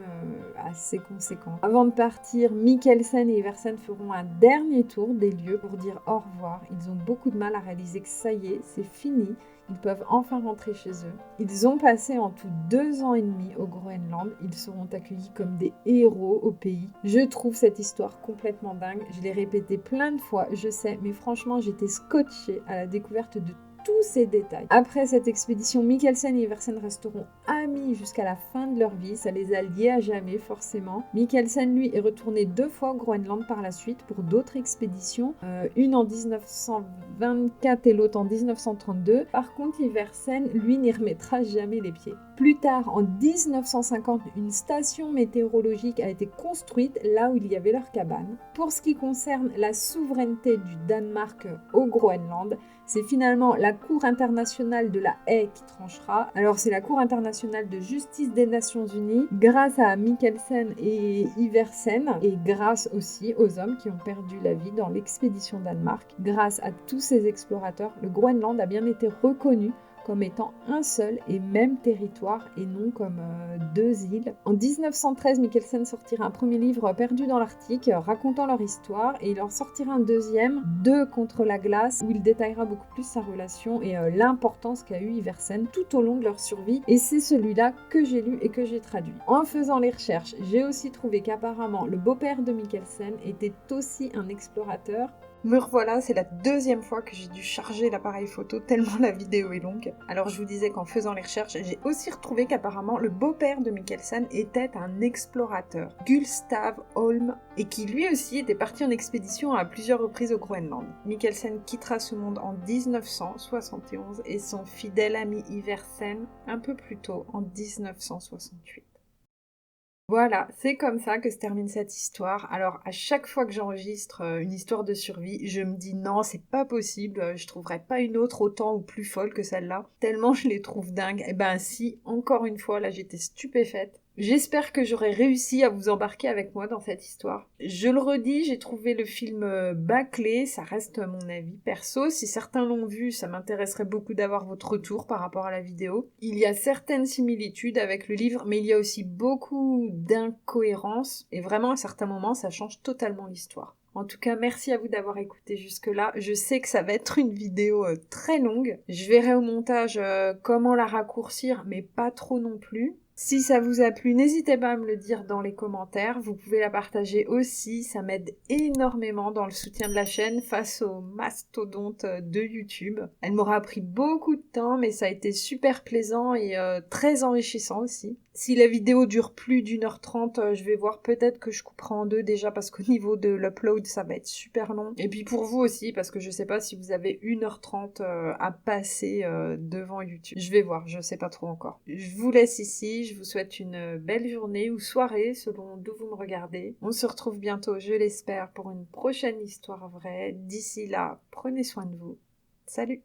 assez conséquente. Avant de partir, Mikkelsen et Iversen feront un dernier tour des lieux pour dire au revoir. Ils ont beaucoup de mal à réaliser que ça y est, c'est fini. Ils peuvent enfin rentrer chez eux. Ils ont passé en tout 2 ans et demi au Groenland. Ils seront accueillis comme des héros au pays. Je trouve cette histoire complètement dingue. Je l'ai répétée plein de fois, je sais, mais franchement, j'étais scotchée à la découverte de tous ces détails. Après cette expédition, Mikkelsen et Iversen resteront amis jusqu'à la fin de leur vie. Ça les a liés à jamais, forcément. Mikkelsen, lui, est retourné 2 fois au Groenland par la suite pour d'autres expéditions. Une en 1924 et l'autre en 1932. Par contre, Iversen, lui, n'y remettra jamais les pieds. Plus tard, en 1950, une station météorologique a été construite là où il y avait leur cabane. Pour ce qui concerne la souveraineté du Danemark au Groenland, c'est finalement la Cour internationale de la Haye qui tranchera. Alors c'est la Cour internationale de justice des Nations Unies, grâce à Mikkelsen et Iversen, et grâce aussi aux hommes qui ont perdu la vie dans l'expédition Danemark. Grâce à tous ces explorateurs, le Groenland a bien été reconnu comme étant un seul et même territoire et non comme 2 îles. En 1913, Mikkelsen sortira un premier livre perdu dans l'Arctique racontant leur histoire et il en sortira un deuxième, 2 contre la glace, où il détaillera beaucoup plus sa relation et l'importance qu'a eu Iversen tout au long de leur survie, et c'est celui-là que j'ai lu et que j'ai traduit. En faisant les recherches, j'ai aussi trouvé qu'apparemment le beau-père de Mikkelsen était aussi un explorateur. Me revoilà, c'est la 2e fois que j'ai dû charger l'appareil photo tellement la vidéo est longue. Alors je vous disais qu'en faisant les recherches, j'ai aussi retrouvé qu'apparemment le beau-père de Mikkelsen était un explorateur, Gustav Holm, et qui lui aussi était parti en expédition à plusieurs reprises au Groenland. Mikkelsen quittera ce monde en 1971 et son fidèle ami Iversen un peu plus tôt, en 1968. Voilà, c'est comme ça que se termine cette histoire. Alors, à chaque fois que j'enregistre une histoire de survie, je me dis non, c'est pas possible, je trouverai pas une autre autant ou plus folle que celle-là, tellement je les trouve dingues. Et ben si, encore une fois, là j'étais stupéfaite. J'espère que j'aurai réussi à vous embarquer avec moi dans cette histoire. Je le redis, j'ai trouvé le film bâclé, ça reste mon avis perso. Si certains l'ont vu, ça m'intéresserait beaucoup d'avoir votre retour par rapport à la vidéo. Il y a certaines similitudes avec le livre, mais il y a aussi beaucoup d'incohérences, et vraiment à certains moments, ça change totalement l'histoire. En tout cas, merci à vous d'avoir écouté jusque-là. Je sais que ça va être une vidéo très longue. Je verrai au montage comment la raccourcir, mais pas trop non plus. Si ça vous a plu, n'hésitez pas à me le dire dans les commentaires. Vous pouvez la partager aussi, ça m'aide énormément dans le soutien de la chaîne face aux mastodontes de YouTube. Elle m'aura pris beaucoup de temps, mais ça a été super plaisant et très enrichissant aussi. Si la vidéo dure plus d'1h30, je vais voir, peut-être que je couperai en 2 déjà, parce qu'au niveau de l'upload, ça va être super long. Et puis pour vous aussi, parce que je sais pas si vous avez 1h30 à passer devant YouTube. Je vais voir, je sais pas trop encore. Je vous laisse ici, je vous souhaite une belle journée ou soirée, selon d'où vous me regardez. On se retrouve bientôt, je l'espère, pour une prochaine histoire vraie. D'ici là, prenez soin de vous. Salut!